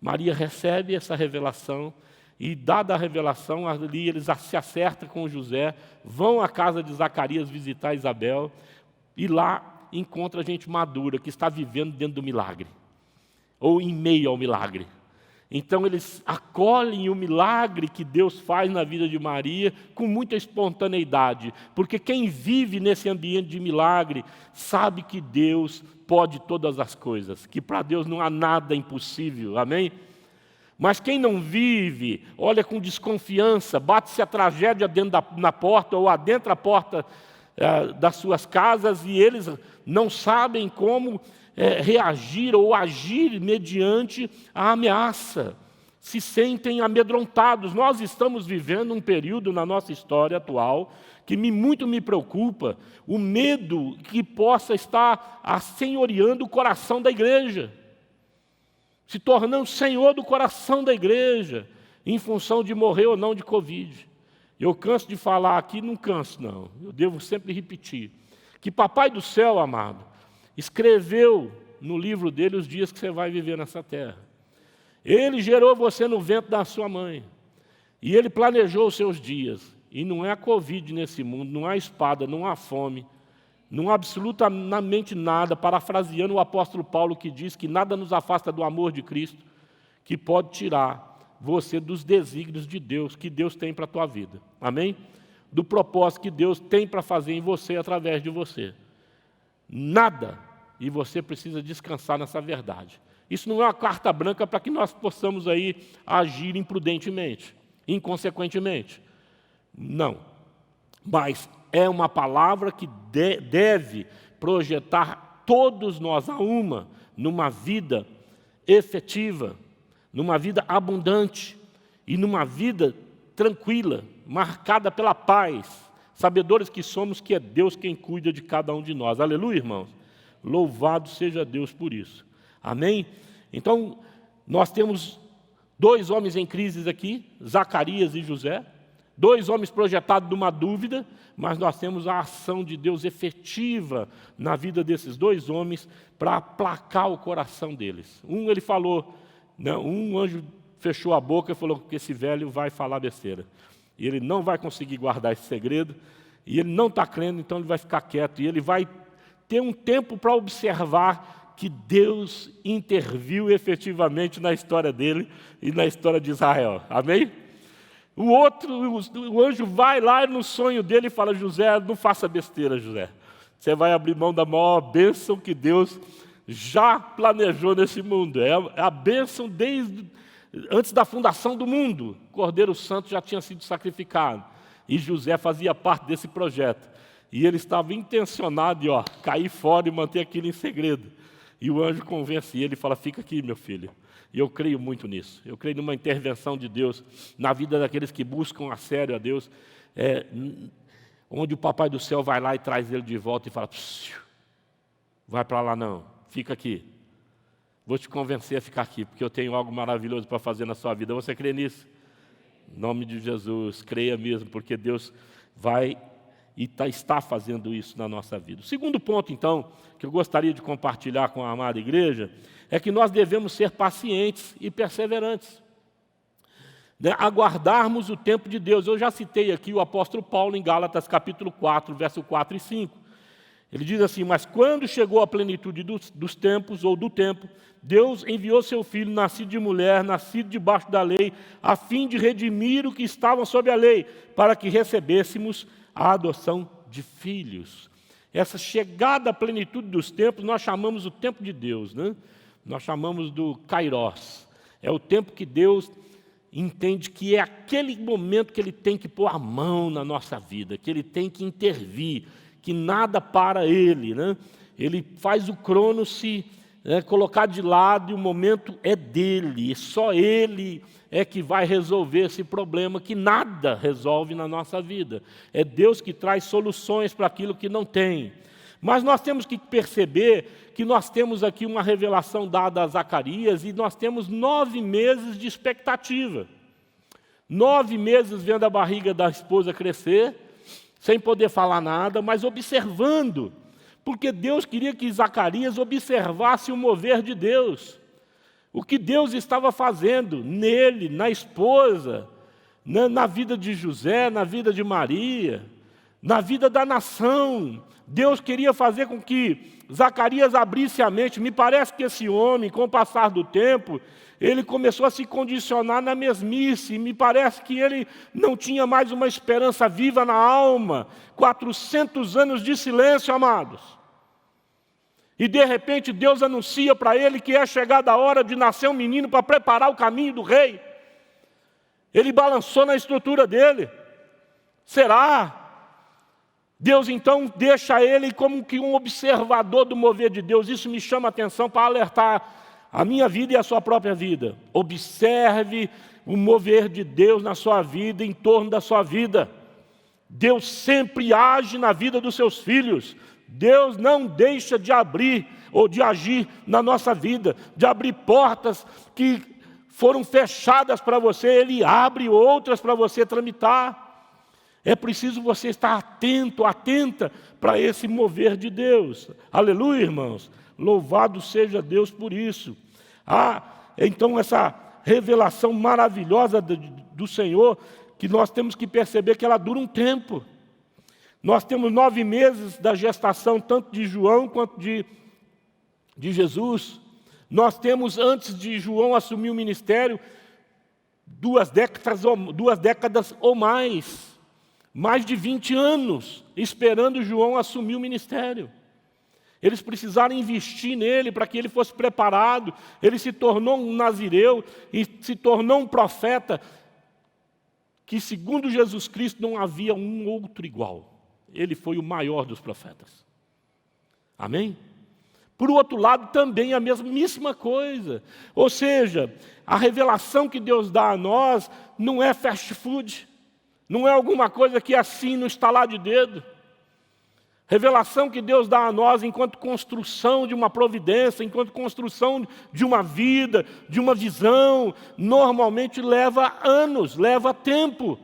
Maria recebe essa revelação e, dada a revelação, ali eles se acertam com José, vão à casa de Zacarias visitar Isabel e lá encontra gente madura que está vivendo dentro do milagre ou em meio ao milagre. Então eles acolhem o milagre que Deus faz na vida de Maria com muita espontaneidade, porque quem vive nesse ambiente de milagre sabe que Deus pode todas as coisas, que para Deus não há nada impossível, amém? Mas quem não vive, olha com desconfiança, bate-se a tragédia dentro na porta ou adentra a porta das suas casas e eles não sabem como reagir ou agir mediante a ameaça. Se sentem amedrontados. Nós estamos vivendo um período na nossa história atual que muito me preocupa, o medo que possa estar assenhoreando o coração da igreja, se tornando senhor do coração da igreja, em função de morrer ou não de Covid. Eu canso de falar aqui, não canso não, eu devo sempre repetir, que Papai do Céu, amado, escreveu no livro dele os dias que você vai viver nessa terra. Ele gerou você no ventre da sua mãe, e Ele planejou os seus dias, e não é a Covid nesse mundo, não há espada, não há fome, não há absolutamente nada, parafraseando o apóstolo Paulo que diz que nada nos afasta do amor de Cristo, que pode tirar você dos desígnios de Deus, que Deus tem para a tua vida, amém? Do propósito que Deus tem para fazer em você, através de você. Nada, e você precisa descansar nessa verdade. Isso não é uma carta branca para que nós possamos aí agir imprudentemente, inconsequentemente. Não, mas é uma palavra que deve projetar todos nós a uma, numa vida efetiva, numa vida abundante e numa vida tranquila, marcada pela paz, sabedores que somos que é Deus quem cuida de cada um de nós. Aleluia, irmãos? Louvado seja Deus por isso. Amém? Então, nós temos 2 homens em crise aqui, Zacarias e José, 2 homens projetados de uma dúvida, mas nós temos a ação de Deus efetiva na vida desses 2 homens para aplacar o coração deles. Ele falou, não, um anjo fechou a boca e falou que esse velho vai falar besteira. E ele não vai conseguir guardar esse segredo, e ele não está crendo, então ele vai ficar quieto, e ele vai ter um tempo para observar que Deus interviu efetivamente na história dele e na história de Israel. Amém? O anjo vai lá no sonho dele e fala, José, não faça besteira, José. Você vai abrir mão da maior bênção que Deus já planejou nesse mundo. É a bênção desde antes da fundação do mundo. O Cordeiro Santo já tinha sido sacrificado. E José fazia parte desse projeto. E ele estava intencionado em cair fora e manter aquilo em segredo. E o anjo convence ele e fala, fica aqui, meu filho. E eu creio muito nisso. Eu creio numa intervenção de Deus na vida daqueles que buscam a sério a Deus, onde o Papai do Céu vai lá e traz ele de volta e fala, vai para lá não, fica aqui. Vou te convencer a ficar aqui, porque eu tenho algo maravilhoso para fazer na sua vida. Você crê nisso? Em nome de Jesus, creia mesmo, porque Deus vai e está fazendo isso na nossa vida. O segundo ponto, então, que eu gostaria de compartilhar com a amada igreja, é que nós devemos ser pacientes e perseverantes. Aguardarmos o tempo de Deus. Eu já citei aqui o apóstolo Paulo em Gálatas capítulo 4, verso 4 e 5. Ele diz assim, mas quando chegou a plenitude dos tempos, ou do tempo, Deus enviou seu Filho, nascido de mulher, nascido debaixo da lei, a fim de redimir o que estavam sob a lei, para que recebêssemos a adoção de filhos. Essa chegada à plenitude dos tempos, nós chamamos o tempo de Deus, né? Nós chamamos do Kairos. É o tempo que Deus entende que é aquele momento que Ele tem que pôr a mão na nossa vida, que Ele tem que intervir, que nada para Ele, né? Ele faz o crono se colocar de lado e o momento é dele, e só Ele é que vai resolver esse problema que nada resolve na nossa vida. É Deus que traz soluções para aquilo que não tem. Mas nós temos que perceber que nós temos aqui uma revelação dada a Zacarias e nós temos 9 meses de expectativa. 9 meses vendo a barriga da esposa crescer, sem poder falar nada, mas observando, porque Deus queria que Zacarias observasse o mover de Deus, o que Deus estava fazendo nele, na esposa, na vida de José, na vida de Maria, na vida da nação. Deus queria fazer com que Zacarias abrisse a mente. Me parece que esse homem, com o passar do tempo, ele começou a se condicionar na mesmice. Me parece que ele não tinha mais uma esperança viva na alma. 400 anos de silêncio, amados. E de repente Deus anuncia para ele que é chegada a hora de nascer um menino para preparar o caminho do rei. Ele balançou na estrutura dele. Será? Deus então deixa ele como que um observador do mover de Deus. Isso me chama a atenção para alertar a minha vida e a sua própria vida. Observe o mover de Deus na sua vida, em torno da sua vida. Deus sempre age na vida dos seus filhos. Deus não deixa de abrir ou de agir na nossa vida, de abrir portas que foram fechadas para você, Ele abre outras para você tramitar. É preciso você estar atento, atenta para esse mover de Deus. Aleluia, irmãos. Louvado seja Deus por isso. Então essa revelação maravilhosa do Senhor, que nós temos que perceber que ela dura um tempo. Nós temos 9 meses da gestação, tanto de João quanto de Jesus. Nós temos, antes de João assumir o ministério, 2 décadas ou mais de 20 anos, esperando João assumir o ministério. Eles precisaram investir nele para que ele fosse preparado. Ele se tornou um nazireu e se tornou um profeta que, segundo Jesus Cristo, não havia um outro igual. Ele foi o maior dos profetas. Amém? Por outro lado, também a mesmíssima coisa. Ou seja, a revelação que Deus dá a nós não é fast food. Não é alguma coisa que é assim no estalar de dedo. Revelação que Deus dá a nós enquanto construção de uma providência, enquanto construção de uma vida, de uma visão, normalmente leva anos, leva tempo.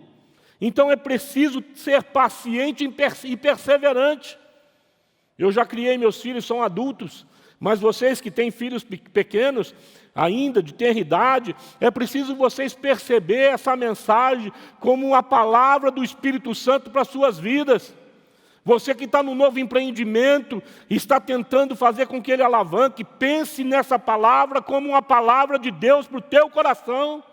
Então é preciso ser paciente e perseverante. Eu já criei meus filhos, são adultos, mas vocês que têm filhos pequenos, ainda de ter idade, é preciso vocês perceber essa mensagem como uma palavra do Espírito Santo para as suas vidas. Você que está no novo empreendimento, está tentando fazer com que ele alavanque, pense nessa palavra como uma palavra de Deus para o teu coração.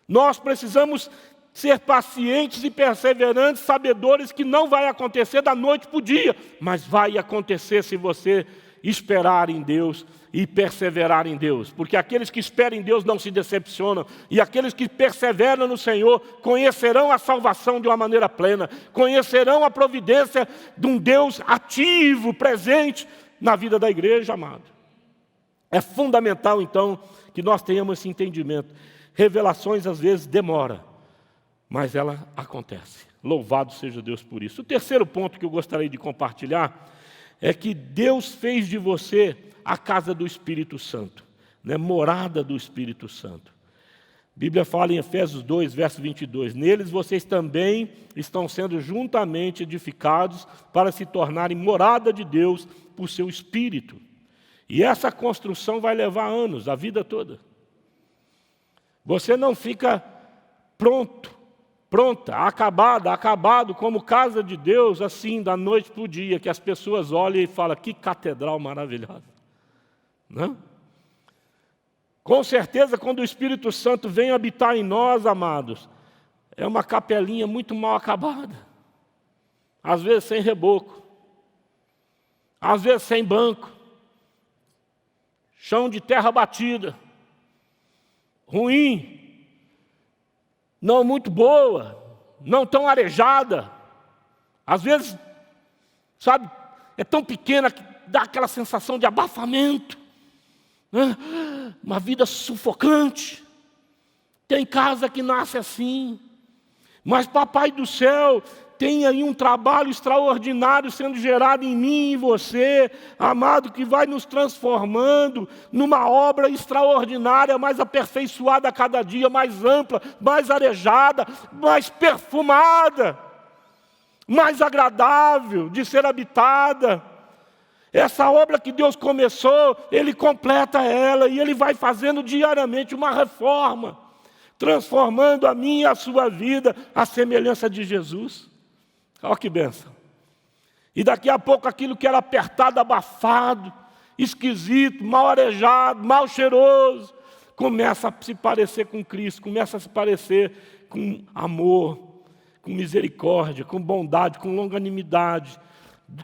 Nós precisamos ser pacientes e perseverantes, sabedores que não vai acontecer da noite para o dia, mas vai acontecer se você esperar em Deus e perseverar em Deus, porque aqueles que esperam em Deus não se decepcionam, e aqueles que perseveram no Senhor conhecerão a salvação de uma maneira plena, conhecerão a providência de um Deus ativo, presente na vida da igreja, amado. É fundamental então que nós tenhamos esse entendimento. Revelações às vezes demoram, mas ela acontece. Louvado seja Deus por isso. O terceiro ponto que eu gostaria de compartilhar é que Deus fez de você a casa do Espírito Santo, né? Morada do Espírito Santo. A Bíblia fala em Efésios 2, verso 22, neles vocês também estão sendo juntamente edificados para se tornarem morada de Deus por seu Espírito. E essa construção vai levar anos, a vida toda. Você não fica pronta, acabado como casa de Deus, assim, da noite para o dia, que as pessoas olham e falam, que catedral maravilhosa. Não? Com certeza, quando o Espírito Santo vem habitar em nós, amados, é uma capelinha muito mal acabada. Às vezes sem reboco, às vezes sem banco, chão de terra batida, ruim, não muito boa, não tão arejada. Às vezes, sabe, é tão pequena que dá aquela sensação de abafamento, né? Uma vida sufocante. Tem casa que nasce assim, mas Papai do Céu tem aí um trabalho extraordinário sendo gerado em mim e em você, amado, que vai nos transformando numa obra extraordinária, mais aperfeiçoada a cada dia, mais ampla, mais arejada, mais perfumada, mais agradável de ser habitada. Essa obra que Deus começou, Ele completa ela e Ele vai fazendo diariamente uma reforma, transformando a minha e a sua vida à semelhança de Jesus. Olha que bênção. E daqui a pouco aquilo que era apertado, abafado, esquisito, mal arejado, mal cheiroso, começa a se parecer com Cristo, começa a se parecer com amor, com misericórdia, com bondade, com longanimidade,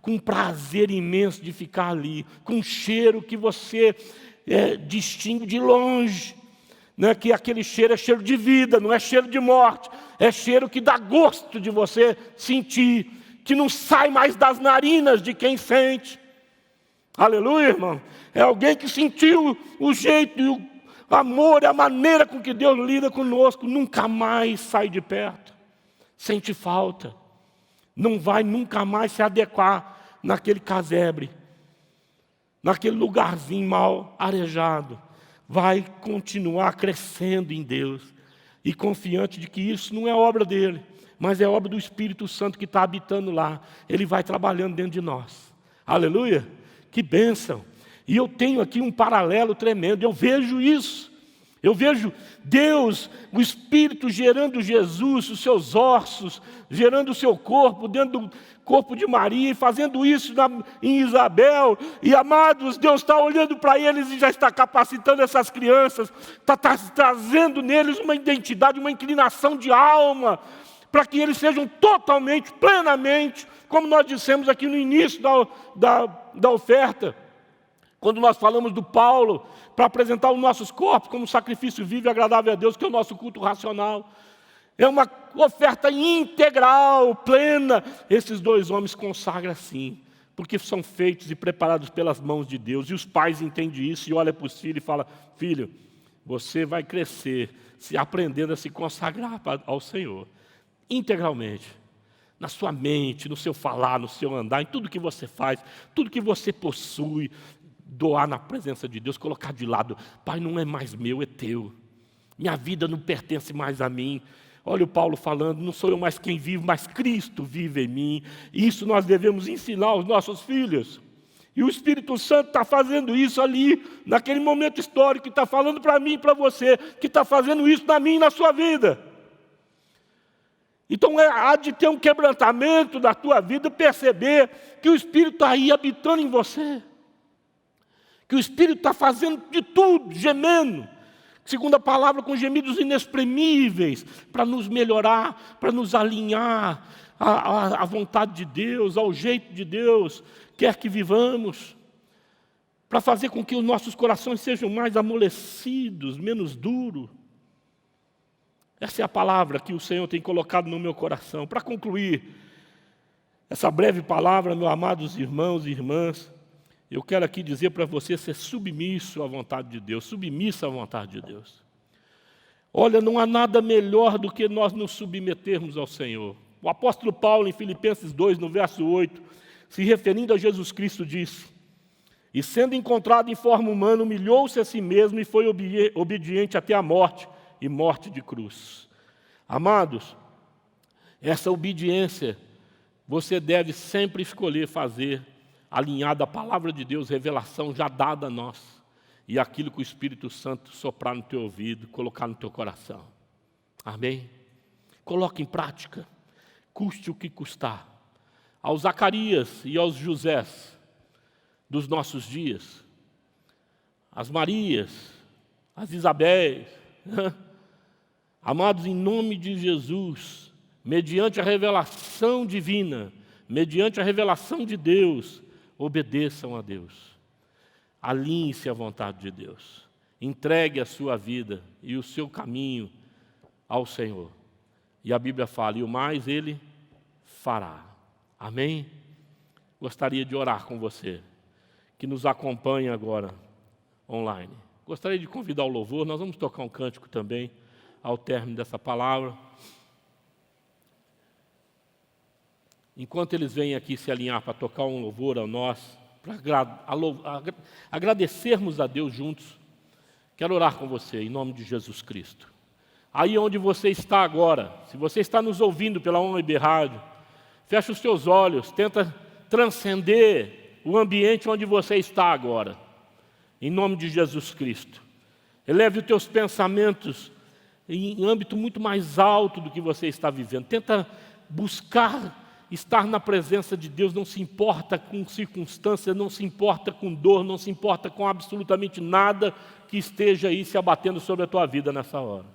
com prazer imenso de ficar ali, com um cheiro que você distingue de longe, né? Que aquele cheiro é cheiro de vida, não é cheiro de morte, é cheiro que dá gosto de você sentir, que não sai mais das narinas de quem sente. Aleluia, irmão. É alguém que sentiu o jeito e o amor, a maneira com que Deus lida conosco, nunca mais sai de perto, sente falta, não vai nunca mais se adequar naquele casebre, naquele lugarzinho mal arejado, vai continuar crescendo em Deus e confiante de que isso não é obra dele, mas é obra do Espírito Santo que está habitando lá. Ele vai trabalhando dentro de nós. Aleluia! Que bênção! E eu tenho aqui um paralelo tremendo, eu vejo isso. Eu vejo Deus, o Espírito gerando Jesus, os seus ossos, gerando o seu corpo dentro do corpo de Maria, e fazendo isso em Isabel. E amados, Deus está olhando para eles e já está capacitando essas crianças, está trazendo neles uma identidade, uma inclinação de alma, para que eles sejam totalmente, plenamente, como nós dissemos aqui no início da oferta, quando nós falamos do Paulo, para apresentar os nossos corpos como sacrifício vivo e agradável a Deus, que é o nosso culto racional. É uma oferta integral, plena. Esses dois homens consagram assim, porque são feitos e preparados pelas mãos de Deus. E os pais entendem isso e olham para os filhos e falam: filho, você vai crescer aprendendo a se consagrar ao Senhor, integralmente. Na sua mente, no seu falar, no seu andar, em tudo que você faz, tudo que você possui, doar na presença de Deus, colocar de lado. Pai, não é mais meu, é teu. Minha vida não pertence mais a mim. Olha o Paulo falando, não sou eu mais quem vive, mas Cristo vive em mim. Isso nós devemos ensinar aos nossos filhos. E o Espírito Santo está fazendo isso ali, naquele momento histórico, que está falando para mim e para você, que está fazendo isso na minha e na sua vida. Então há de ter um quebrantamento da tua vida, perceber que o Espírito está aí habitando em você. Que o Espírito está fazendo de tudo, gemendo, segundo a palavra, com gemidos inexprimíveis, para nos melhorar, para nos alinhar à vontade de Deus, ao jeito de Deus, quer que vivamos, para fazer com que os nossos corações sejam mais amolecidos, menos duros. Essa é a palavra que o Senhor tem colocado no meu coração. Para concluir essa breve palavra, meus amados irmãos e irmãs, eu quero aqui dizer para você ser submisso à vontade de Deus, submissa à vontade de Deus. Olha, não há nada melhor do que nós nos submetermos ao Senhor. O apóstolo Paulo, em Filipenses 2, no verso 8, se referindo a Jesus Cristo, disse: e sendo encontrado em forma humana, humilhou-se a si mesmo e foi obediente até a morte, e morte de cruz. Amados, essa obediência você deve sempre escolher fazer alinhado à palavra de Deus, revelação já dada a nós, e aquilo que o Espírito Santo soprar no teu ouvido, colocar no teu coração. Amém? Coloque em prática, custe o que custar. Aos Zacarias e aos Josés dos nossos dias, as Marias, as Isabéis, amados, em nome de Jesus, mediante a revelação divina, mediante a revelação de Deus, obedeçam a Deus, alinhe-se à vontade de Deus, entregue a sua vida e o seu caminho ao Senhor. E a Bíblia fala, e o mais Ele fará. Amém? Gostaria de orar com você, que nos acompanha agora online. Gostaria de convidar o louvor, nós vamos tocar um cântico também, ao término dessa palavra. Enquanto eles vêm aqui se alinhar para tocar um louvor a nós, para agradecermos a Deus juntos, quero orar com você, em nome de Jesus Cristo. Aí onde você está agora, se você está nos ouvindo pela ONB Rádio, fecha os seus olhos, tenta transcender o ambiente onde você está agora, em nome de Jesus Cristo. Eleve os teus pensamentos em âmbito muito mais alto do que você está vivendo. Tenta buscar estar na presença de Deus não se importa com circunstâncias, não se importa com dor, não se importa com absolutamente nada que esteja aí se abatendo sobre a tua vida nessa hora.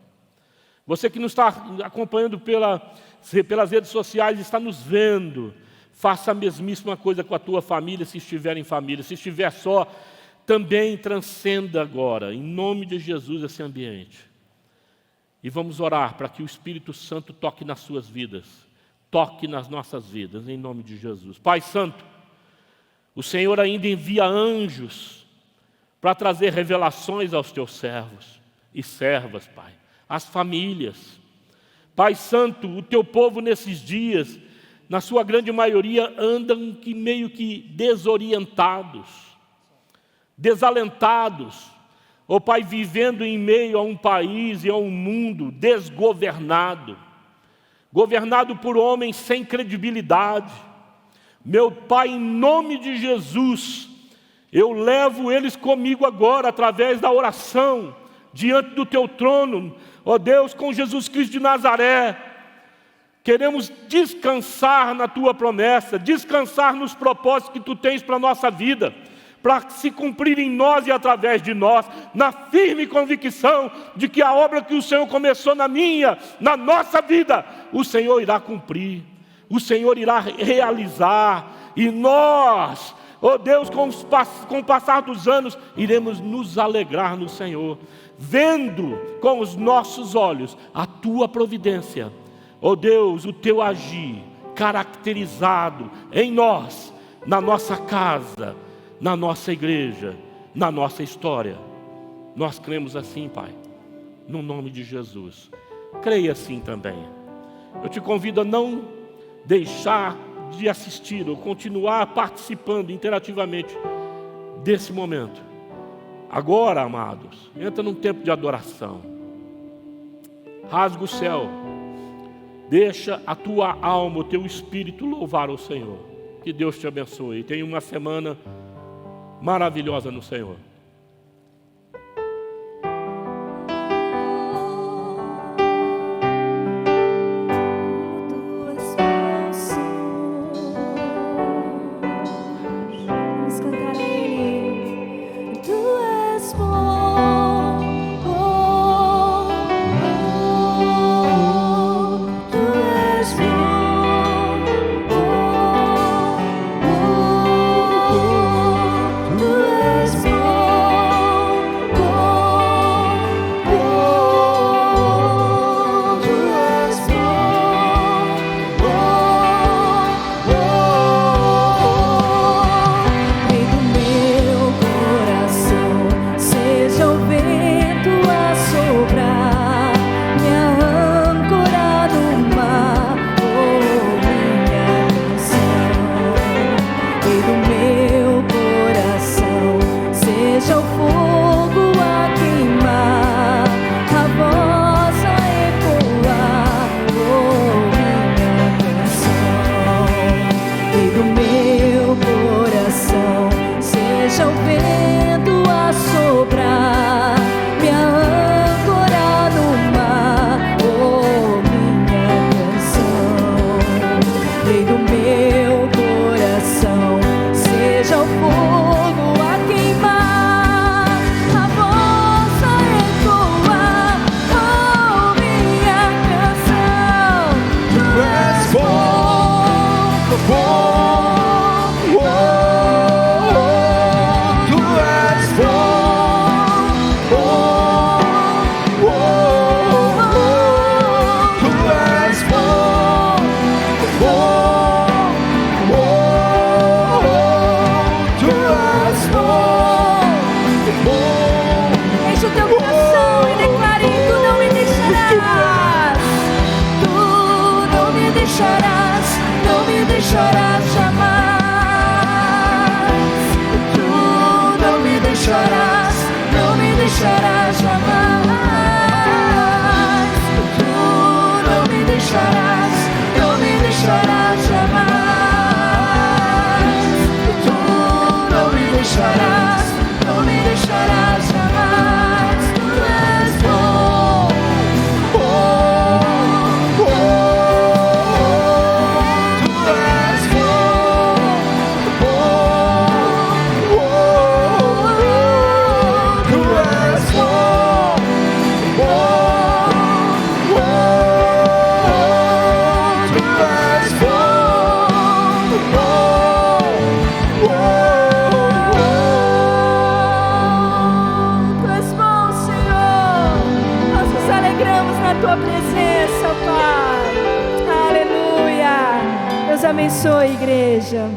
Você que nos está acompanhando pelas redes sociais, está nos vendo, faça a mesmíssima coisa com a tua família, se estiver em família. Se estiver só, também transcenda agora, em nome de Jesus, esse ambiente. E vamos orar para que o Espírito Santo toque nas suas vidas, toque nas nossas vidas, em nome de Jesus. Pai Santo, o Senhor ainda envia anjos para trazer revelações aos teus servos e servas, Pai, às famílias. Pai Santo, o teu povo nesses dias, na sua grande maioria, andam meio que desorientados, desalentados, ó Pai, vivendo em meio a um país e a um mundo desgovernado, governado por homens sem credibilidade. Meu Pai, em nome de Jesus, eu levo eles comigo agora, através da oração, diante do teu trono, ó Deus, com Jesus Cristo de Nazaré. Queremos descansar na tua promessa, descansar nos propósitos que tu tens para a nossa vida, para se cumprir em nós e através de nós, na firme convicção de que a obra que o Senhor começou na minha, na nossa vida, o Senhor irá cumprir, o Senhor irá realizar, e nós, ó Deus, com o passar dos anos, iremos nos alegrar no Senhor, vendo com os nossos olhos a tua providência, ó Deus, o teu agir caracterizado em nós, na nossa casa, na nossa igreja, na nossa história. Nós cremos assim, Pai, no nome de Jesus. Creia assim também. Eu te convido a não deixar de assistir ou continuar participando interativamente desse momento. Agora, amados, entra num tempo de adoração. Rasga o céu. Deixa a tua alma, o teu espírito louvar o Senhor. Que Deus te abençoe. Tenha uma semana maravilhosa no Senhor. Vamos cantar a Ele. Tu és bom, tu és bom, tu és Rei do meu coração, seja o vento a soprar, minha âncora no mar, minha canção. Rei do meu coração, seja o fogo a queimar, a voz a ecoar, minha canção. Rei do meu coração, seja o vento a soprar, minha âncora no mar, minha canção. Rei do meu coração, seja o fogo a queimar, a voz a ecoar, minha canção. Tu és bom, Tu és enche o teu coração e declare: tu não me deixarás, tu não me deixarás, não me deixarás jamais. Tu não me deixarás, não me deixarás jamais. Tu não me deixarás, não me deixarás jamais. Tu não me deixarás, não me deixarás jamais. Tu és bom, tu és tua presença, Pai. Aleluia. Deus abençoe, igreja.